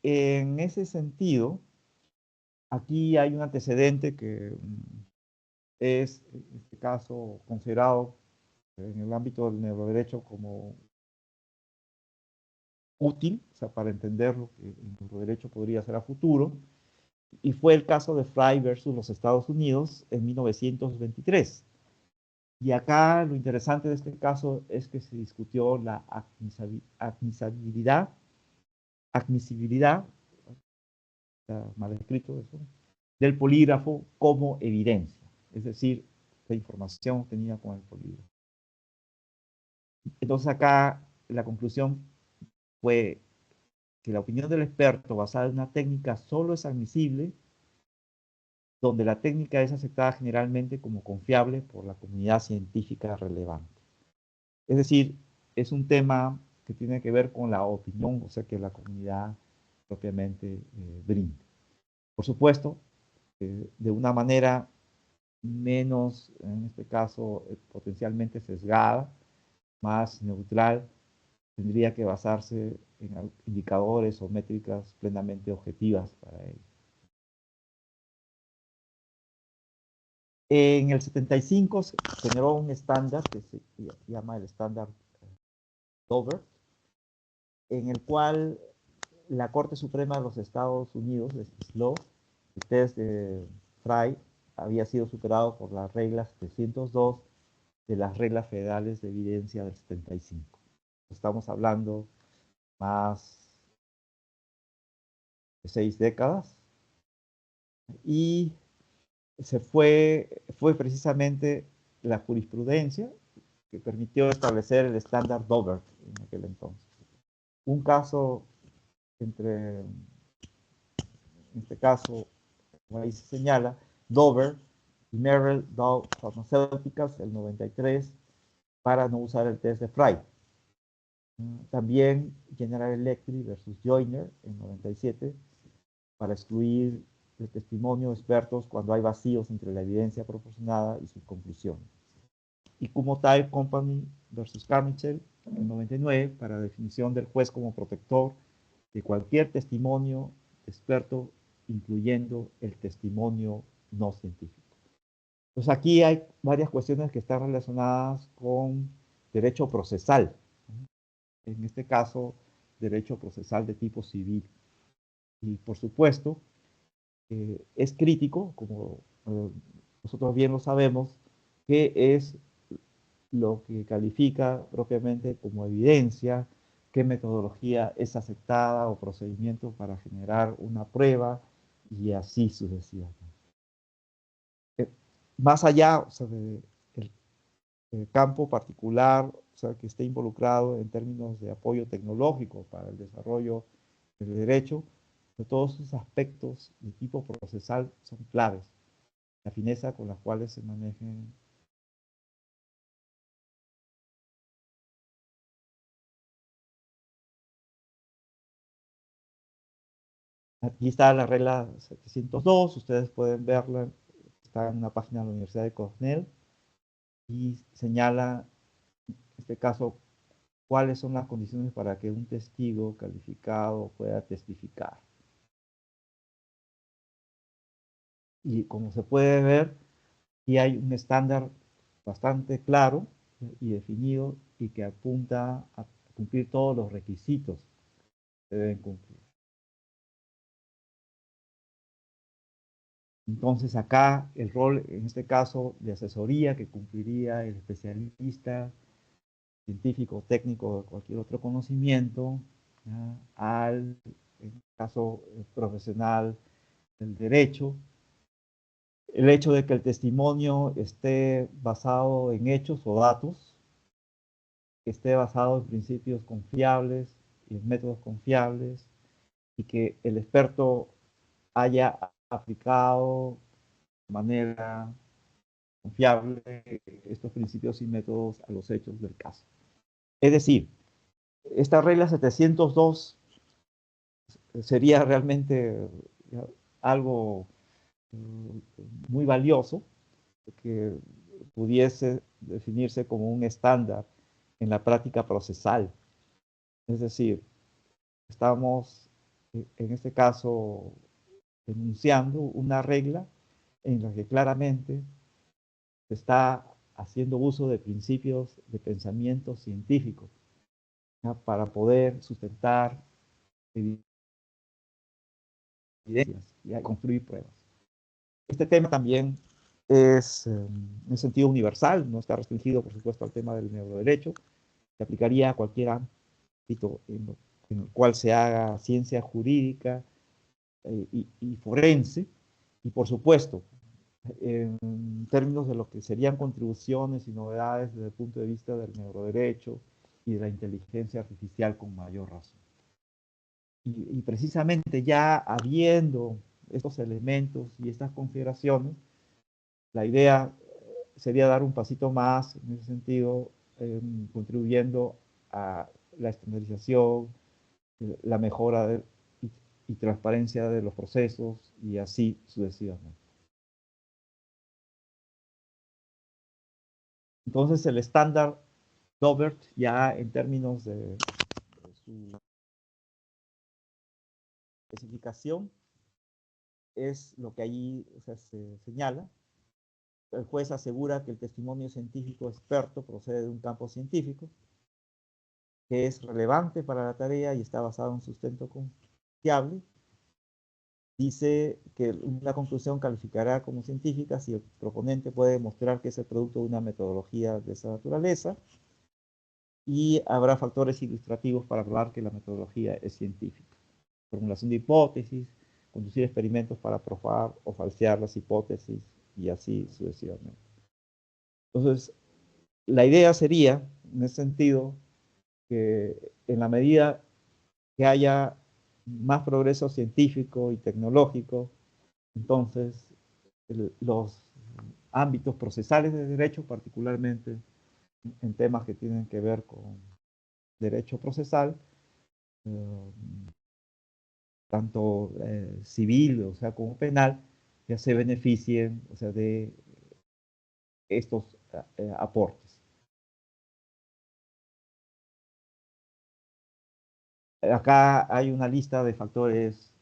En ese sentido, aquí hay un antecedente que es, en este caso, considerado en el ámbito del neuroderecho como útil, o sea, para entender lo que el neuroderecho podría ser a futuro, y fue el caso de Frye versus los Estados Unidos en 1923. Y acá lo interesante de este caso es que se discutió la admisibilidad, está mal escrito eso, del polígrafo como evidencia, es decir, la información obtenida con el polígrafo. Entonces acá la conclusión fue que la opinión del experto basada en una técnica solo es admisible donde la técnica es aceptada generalmente como confiable por la comunidad científica relevante. Es decir, es un tema que tiene que ver con la opinión, o sea, que la comunidad propiamente brinda. Por supuesto, de una manera menos, en este caso, potencialmente sesgada, más neutral, tendría que basarse en indicadores o métricas plenamente objetivas para ello. En el 75 se generó un estándar que se llama el estándar Dover, en el cual la Corte Suprema de los Estados Unidos legisló el test de Frye había sido superado por las reglas 302 de las reglas federales de evidencia del 75. Estamos hablando más de 6 décadas y fue precisamente la jurisprudencia que permitió establecer el estándar Dover en aquel entonces. Un caso entre, en este caso, como ahí se señala, Dover y Merrell Dow Pharmaceuticals, el 93, para no usar el test de Frye. También General Electric versus Joyner, en 97, para excluir el testimonio de expertos cuando hay vacíos entre la evidencia proporcionada y sus conclusiones. Y Kumho Tire Company versus Carmichael, en 99, para definición del juez como protector de cualquier testimonio experto, incluyendo el testimonio no científico. Entonces aquí hay varias cuestiones que están relacionadas con derecho procesal. en este caso, derecho procesal de tipo civil. Y por supuesto, es crítico, como nosotros bien lo sabemos, que es lo que califica propiamente como evidencia, qué metodología es aceptada o procedimiento para generar una prueba y así sucesivamente. Más allá, o sea, el campo particular, o sea, que esté involucrado en términos de apoyo tecnológico para el desarrollo del derecho, de todos esos aspectos de tipo procesal son claves. La fineza con las cuales se manejen. Aquí está la regla 702, ustedes pueden verla, está en una página de la Universidad de Cornell y señala, en este caso, cuáles son las condiciones para que un testigo calificado pueda testificar. Y como se puede ver, aquí hay un estándar bastante claro y definido y que apunta a cumplir todos los requisitos que deben cumplir. Entonces acá el rol, en este caso, de asesoría que cumpliría el especialista, científico, técnico, de cualquier otro conocimiento, ¿ya? Al, en este caso, profesional del derecho. El hecho de que el testimonio esté basado en hechos o datos, que esté basado en principios confiables y en métodos confiables, y que el experto haya aplicado de manera confiable estos principios y métodos a los hechos del caso. Es decir, esta regla 702 sería realmente algo muy valioso que pudiese definirse como un estándar en la práctica procesal. Es decir, estamos en este caso enunciando una regla en la que claramente se está haciendo uso de principios de pensamiento científico, ¿ya? Para poder sustentar evidencias y construir pruebas. Este tema también es en sentido universal, no está restringido, por supuesto, al tema del neuroderecho, se aplicaría a cualquier ámbito en el cual se haga ciencia jurídica y forense, y por supuesto, en términos de lo que serían contribuciones y novedades desde el punto de vista del neuroderecho y de la inteligencia artificial con mayor razón. Y precisamente ya habiendo estos elementos y estas consideraciones, la idea sería dar un pasito más en ese sentido, contribuyendo a la estandarización, la mejora y transparencia de los procesos y así sucesivamente. Entonces el estándar Dobbert, ya en términos de su especificación, es lo que allí, o sea, se señala. El juez asegura que el testimonio científico experto procede de un campo científico, que es relevante para la tarea y está basado en sustento confiable. Dice que una conclusión calificará como científica si el proponente puede demostrar que es el producto de una metodología de esa naturaleza, y habrá factores ilustrativos para probar que la metodología es científica. Formulación de hipótesis, conducir experimentos para probar o falsear las hipótesis y así sucesivamente. Entonces, la idea sería, en ese sentido, que en la medida que haya más progreso científico y tecnológico, entonces los ámbitos procesales de derecho, particularmente en temas que tienen que ver con derecho procesal, eh, tanto civil, o sea, como penal, ya se beneficien, o sea, de estos aportes. Acá hay una lista de factores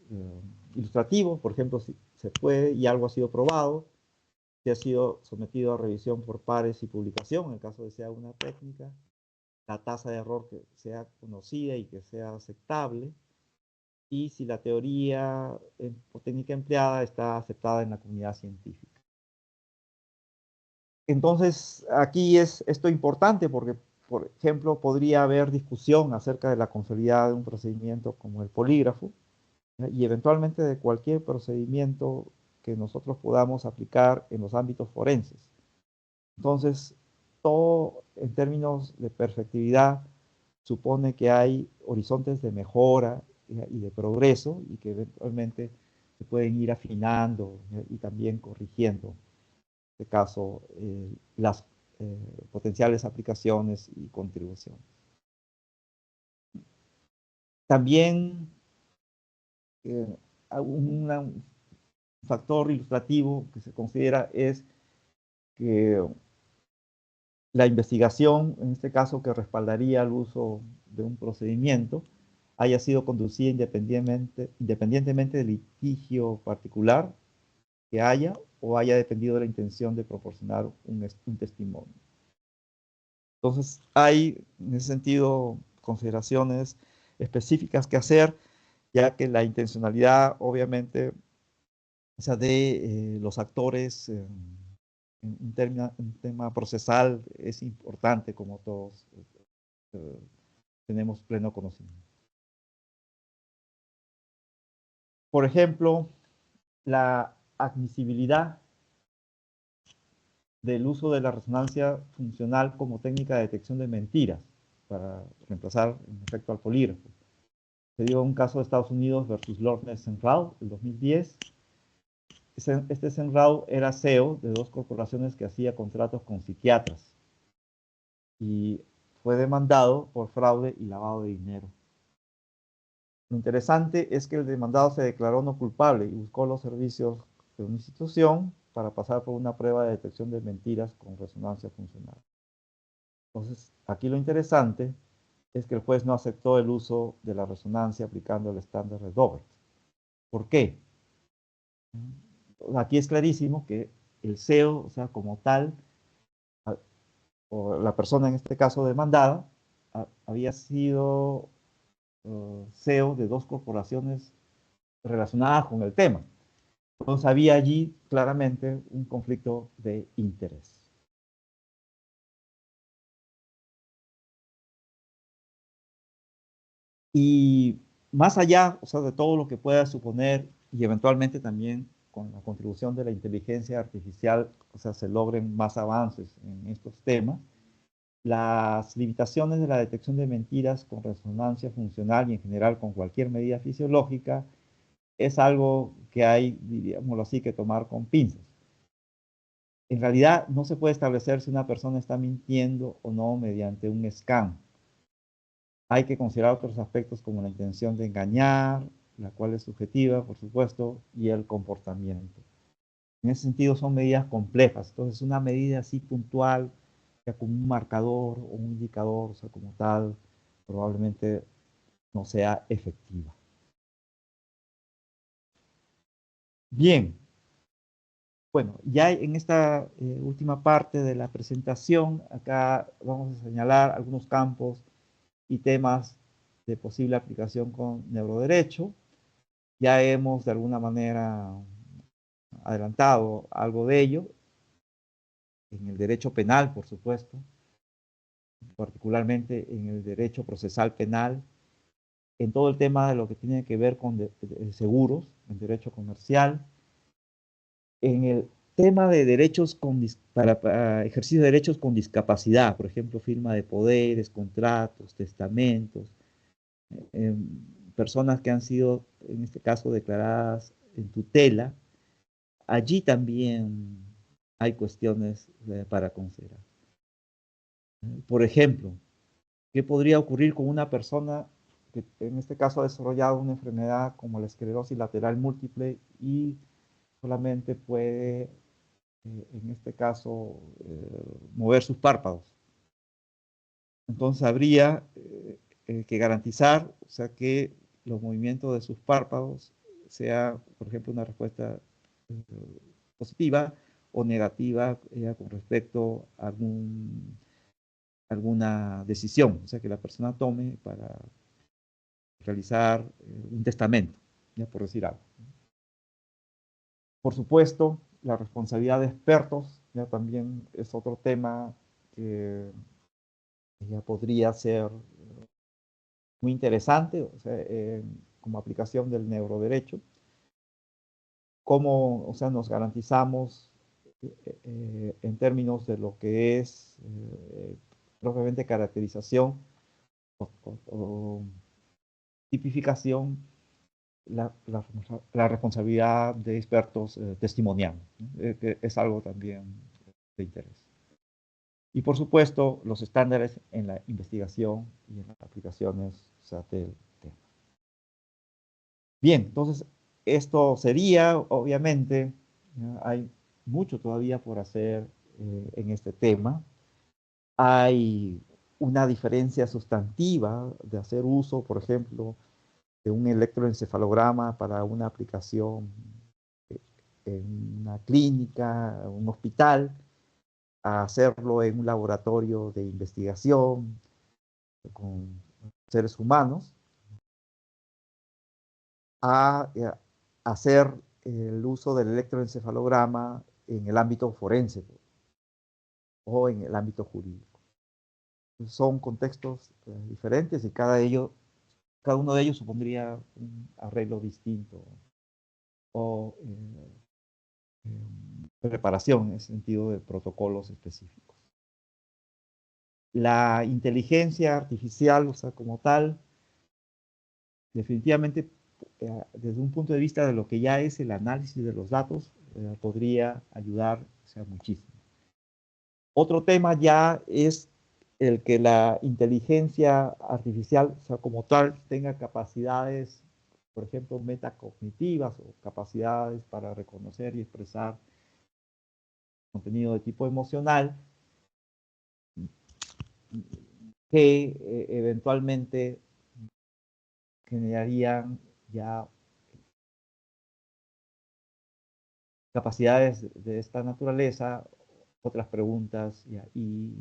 ilustrativos, por ejemplo, si se puede y algo ha sido probado, si ha sido sometido a revisión por pares y publicación, en el caso de sea una técnica, la tasa de error que sea conocida y que sea aceptable, y si la teoría o técnica empleada está aceptada en la comunidad científica. Entonces, aquí es esto importante porque, por ejemplo, podría haber discusión acerca de la consolidad de un procedimiento como el polígrafo, ¿no? Y eventualmente de cualquier procedimiento que nosotros podamos aplicar en los ámbitos forenses. Entonces, todo en términos de perfectividad supone que hay horizontes de mejora y de progreso y que eventualmente se pueden ir afinando y también corrigiendo, en este caso, las potenciales aplicaciones y contribuciones. También un factor ilustrativo que se considera es que la investigación, en este caso que respaldaría el uso de un procedimiento, haya sido conducida independientemente del litigio particular que haya o haya dependido de la intención de proporcionar un testimonio. Entonces, hay en ese sentido consideraciones específicas que hacer, ya que la intencionalidad, obviamente, o sea, de los actores en un tema procesal es importante, como todos eh, tenemos pleno conocimiento. Por ejemplo, la admisibilidad del uso de la resonancia funcional como técnica de detección de mentiras para reemplazar en efecto al polígrafo. Se dio un caso de Estados Unidos versus Lawrence and Rao, el 2010. Este Senrao era CEO de dos corporaciones que hacía contratos con psiquiatras y fue demandado por fraude y lavado de dinero. Lo interesante es que el demandado se declaró no culpable y buscó los servicios de una institución para pasar por una prueba de detección de mentiras con resonancia funcional. Entonces, aquí lo interesante es que el juez no aceptó el uso de la resonancia aplicando el estándar de Dobbert. ¿Por qué? Aquí es clarísimo que el CEO, o sea, como tal, o la persona en este caso demandada, había sido CEO de dos corporaciones relacionadas con el tema. Entonces había allí claramente un conflicto de interés. Y más allá, o sea, de todo lo que pueda suponer y eventualmente también con la contribución de la inteligencia artificial, o sea, se logren más avances en estos temas, las limitaciones de la detección de mentiras con resonancia funcional y en general con cualquier medida fisiológica es algo que hay, diríamoslo así, que tomar con pinzas. En realidad no se puede establecer si una persona está mintiendo o no mediante un scan. Hay que considerar otros aspectos como la intención de engañar, la cual es subjetiva, por supuesto, y el comportamiento. En ese sentido son medidas complejas. Entonces una medida así puntual, ya como un marcador o un indicador, o sea, como tal, probablemente no sea efectiva. Bien, bueno, ya en esta última parte de la presentación, acá vamos a señalar algunos campos y temas de posible aplicación con neuroderecho. Ya hemos de alguna manera adelantado algo de ello en el derecho penal, por supuesto, particularmente en el derecho procesal penal, en todo el tema de lo que tiene que ver con seguros, en derecho comercial, en el tema de derechos para ejercicio de derechos con discapacidad, por ejemplo, firma de poderes, contratos, testamentos, eh, personas que han sido, en este caso, declaradas en tutela, allí también hay cuestiones para considerar. Por ejemplo, ¿qué podría ocurrir con una persona que en este caso ha desarrollado una enfermedad como la esclerosis lateral múltiple y solamente puede, en este caso, mover sus párpados? Entonces habría que garantizar, o sea, que los movimientos de sus párpados sea, por ejemplo, una respuesta eh, positiva o negativa con respecto a algún alguna decisión, o sea, que la persona tome para realizar un testamento, ya por decir algo. Por supuesto, la responsabilidad de expertos ya también es otro tema que ya podría ser muy interesante, o sea, como aplicación del neuroderecho. Cómo, o sea, nos garantizamos en términos de lo que es propiamente caracterización o tipificación, la responsabilidad de expertos testimoniales, ¿no? Que es algo también de interés. Y por supuesto, los estándares en la investigación y en las aplicaciones, o sea, del tema. Bien, entonces, esto sería, obviamente, hay mucho todavía por hacer en este tema. Hay una diferencia sustantiva de hacer uso, por ejemplo, de un electroencefalograma para una aplicación en una clínica, un hospital, a hacerlo en un laboratorio de investigación con seres humanos, a hacer el uso del electroencefalograma en el ámbito forense o en el ámbito jurídico. Son contextos diferentes y cada uno de ellos supondría un arreglo distinto o preparación en el sentido de protocolos específicos. La inteligencia artificial, o sea, como tal, definitivamente, desde un punto de vista de lo que ya es el análisis de los datos, podría ayudar, o sea, muchísimo. Otro tema ya es el que la inteligencia artificial, o sea, como tal, tenga capacidades, por ejemplo, metacognitivas o capacidades para reconocer y expresar contenido de tipo emocional, que eventualmente generarían ya capacidades de esta naturaleza, otras preguntas y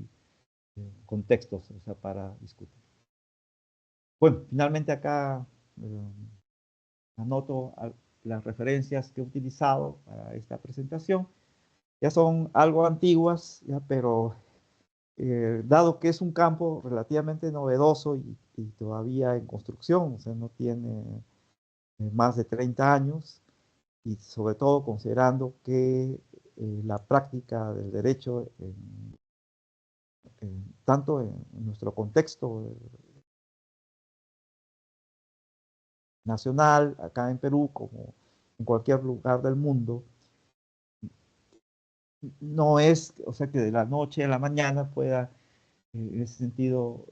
contextos, o sea, para discutir. Bueno, finalmente acá anoto las referencias que he utilizado para esta presentación. Ya son algo antiguas, ya, pero dado que es un campo relativamente novedoso y todavía en construcción, o sea, no tiene más de 30 años, y sobre todo considerando que la práctica del derecho, tanto en nuestro contexto nacional, acá en Perú, como en cualquier lugar del mundo, no es, o sea, que de la noche a la mañana pueda, en ese sentido,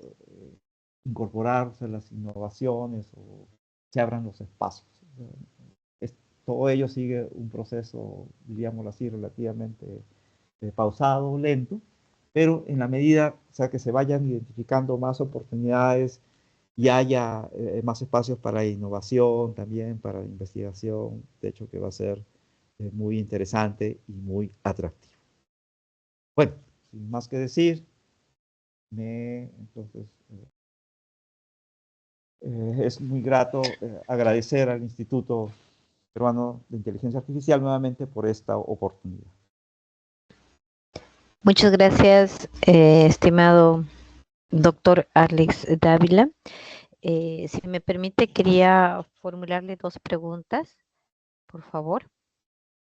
incorporarse las innovaciones o se abran los espacios. Todo ello sigue un proceso, diríamos así, relativamente pausado, lento, pero en la medida, o sea, que se vayan identificando más oportunidades y haya más espacios para innovación, también para investigación, de hecho que va a ser muy interesante y muy atractivo. Bueno, sin más que decir, entonces es muy grato agradecer al Instituto Peruano de Inteligencia Artificial nuevamente por esta oportunidad. Muchas gracias, estimado doctor Alex Dávila. Si me permite, quería formularle dos preguntas, por favor.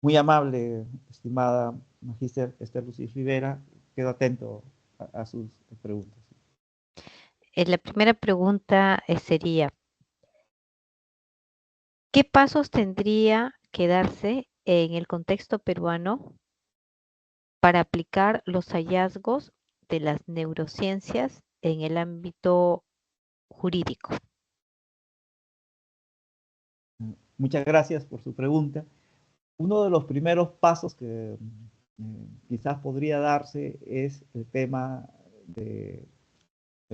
Muy amable, estimada magíster Esther Lucis Rivera. Quedo atento a sus preguntas. La primera pregunta sería, ¿qué pasos tendría que darse en el contexto peruano para aplicar los hallazgos de las neurociencias en el ámbito jurídico? Muchas gracias por su pregunta. Uno de los primeros pasos que quizás podría darse es el tema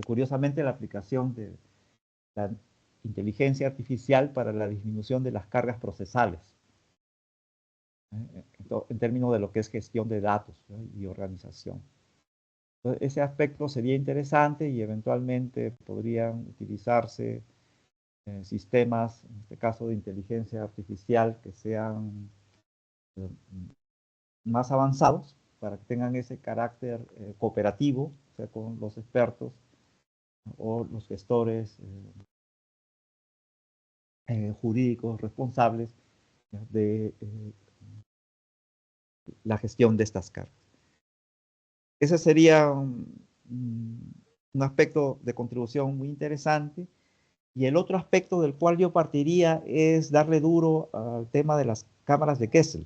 curiosamente, la aplicación de la inteligencia artificial para la disminución de las cargas procesales, en términos de lo que es gestión de datos, ¿no? Y organización. Entonces, ese aspecto sería interesante y eventualmente podrían utilizarse sistemas, en este caso de inteligencia artificial, que sean eh, más avanzados para que tengan ese carácter cooperativo, o sea, con los expertos o los gestores jurídicos responsables de la gestión de estas cargas. Ese sería un aspecto de contribución muy interesante. Y el otro aspecto del cual yo partiría es darle duro al tema de las cámaras de Kessel,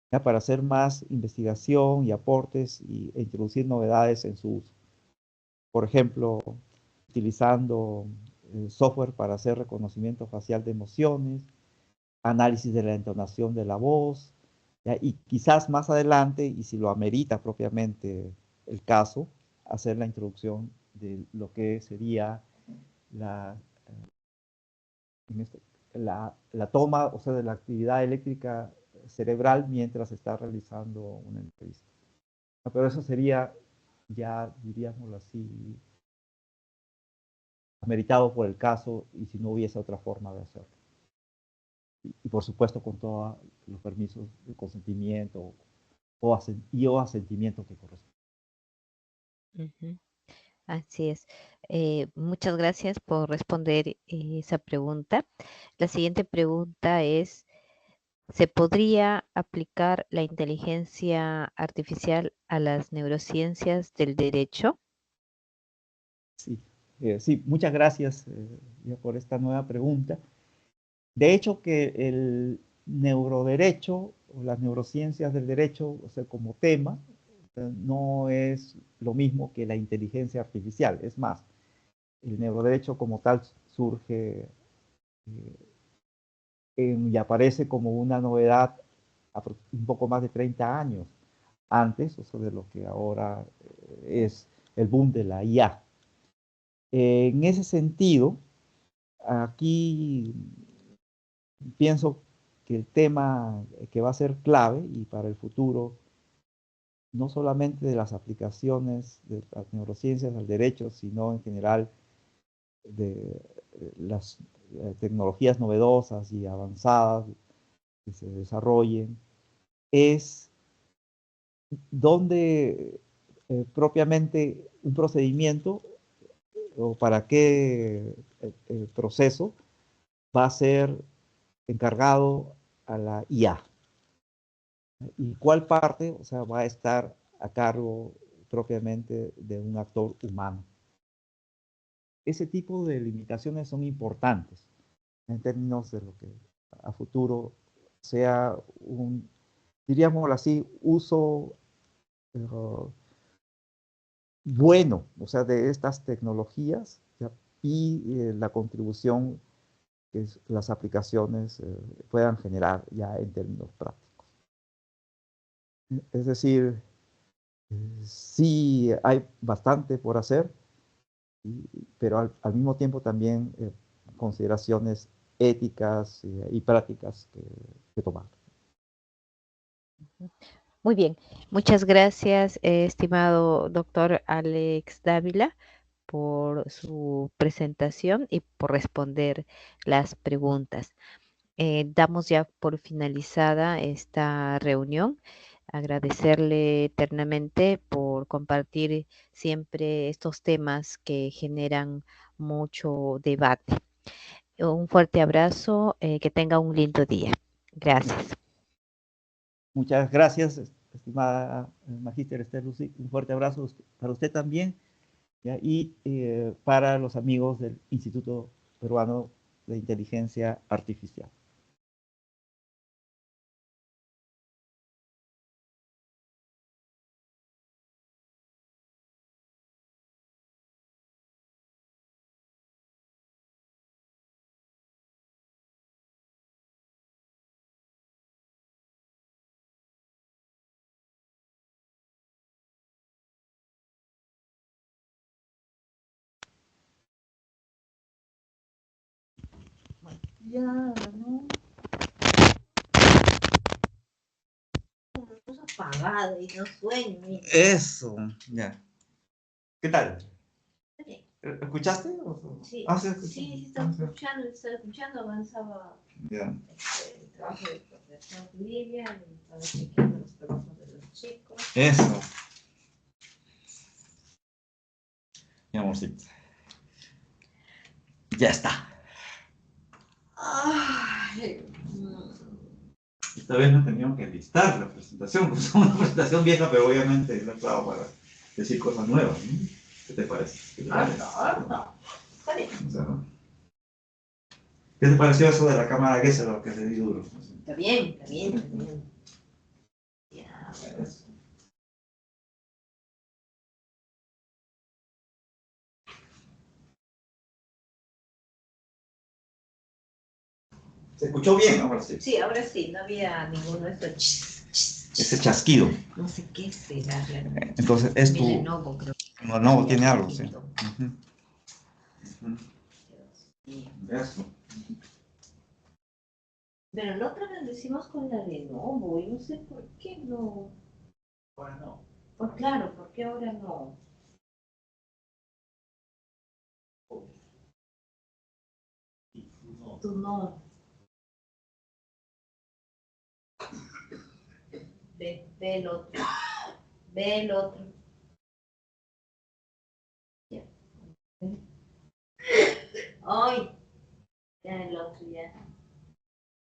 ¿ya? Para hacer más investigación y aportes e introducir novedades en su uso. Por ejemplo, utilizando software para hacer reconocimiento facial de emociones, análisis de la entonación de la voz, ¿ya? Y quizás más adelante, y si lo amerita propiamente el caso, hacer la introducción de lo que sería la, la toma, o sea, de la actividad eléctrica cerebral mientras está realizando una entrevista. Pero eso sería ya, diríamos así, ameritado por el caso y si no hubiese otra forma de hacerlo. Y por supuesto con todos los permisos de consentimiento o asentimiento que corresponde. Ujú. Así es. Muchas gracias por responder esa pregunta. La siguiente pregunta es, ¿se podría aplicar la inteligencia artificial a las neurociencias del derecho? Sí, sí, muchas gracias por esta nueva pregunta. De hecho, que el neuroderecho o las neurociencias del derecho, o sea, como tema, no es lo mismo que la inteligencia artificial. Es más, el neuroderecho como tal surge y aparece como una novedad un poco más de 30 años antes, o sea, de lo que ahora es el boom de la IA. En ese sentido, aquí pienso que el tema que va a ser clave y para el futuro, no solamente de las aplicaciones de las neurociencias al derecho, sino en general de las tecnologías novedosas y avanzadas que se desarrollen, es donde propiamente un procedimiento o para qué el proceso va a ser encargado a la IA. ¿Y cuál parte, o sea, va a estar a cargo propiamente de un actor humano? Ese tipo de limitaciones son importantes en términos de lo que a futuro sea un, diríamos así, uso bueno, o sea, de estas tecnologías, ¿ya? Y la contribución que las aplicaciones puedan generar ya en términos prácticos. Es decir, sí hay bastante por hacer, pero al mismo tiempo también consideraciones éticas y prácticas que tomar. Muy bien. Muchas gracias, estimado doctor Alex Dávila, por su presentación y por responder las preguntas. Damos ya por finalizada esta reunión. Agradecerle eternamente por compartir siempre estos temas que generan mucho debate. Un fuerte abrazo, que tenga un lindo día. Gracias. Muchas gracias, estimada Magíster Esther Lucy. Un fuerte abrazo para usted también, ¿ya? Y para los amigos del Instituto Peruano de Inteligencia Artificial. Ya, ¿no? Apagado y no sueño. Eso, ya. ¿Qué tal? Está bien. ¿Escuchaste? Sí, Ah, sí, escuché. sí, estaba escuchando, avanzaba Ya. el trabajo de profesor Livia, estaba chequeando los trabajos de los chicos. Eso. Mi amorcito. Ya está. Ay, Esta vez no teníamos que listar la presentación, porque es una presentación vieja, pero obviamente la he usado para decir cosas nuevas, ¿no? ¿Qué te parece? ¿Qué te parece? harta. Está bien. O sea, ¿no? ¿Qué te pareció eso de la cámara Gesell que le di duro? Está bien, está bien, está bien. Ya. Eso. ¿Se escuchó bien ahora sí? Sí, ahora sí, no había ninguno de estos Ese chasquido. no sé qué será realmente. Entonces es tu... Lenovo, creo. No, tiene algo, sí. Dios mío. Eso. Pero la otra vez lo hicimos con la Lenovo y no sé por qué no. Ahora no. Pues claro, ¿por qué ahora no? Tú no. Ve el otro. Ve el otro. Ya. Ay, ya el otro ya.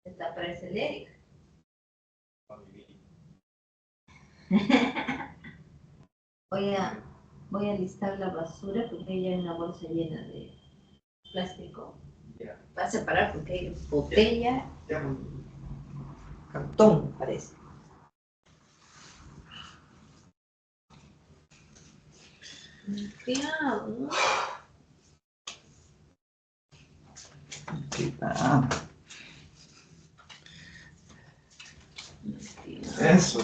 Está aparece el Eric. Voy a listar la basura porque hay ya una bolsa llena de plástico. Ya. Va a separar porque hay botella, Ya. cartón, parece. ¿Qué hago? Ah, eso.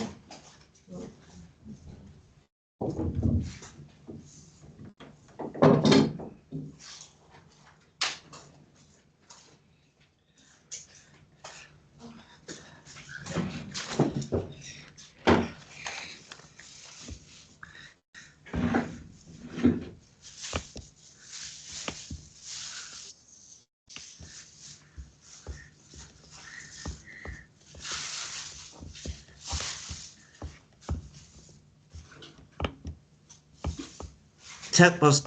Chat, pues,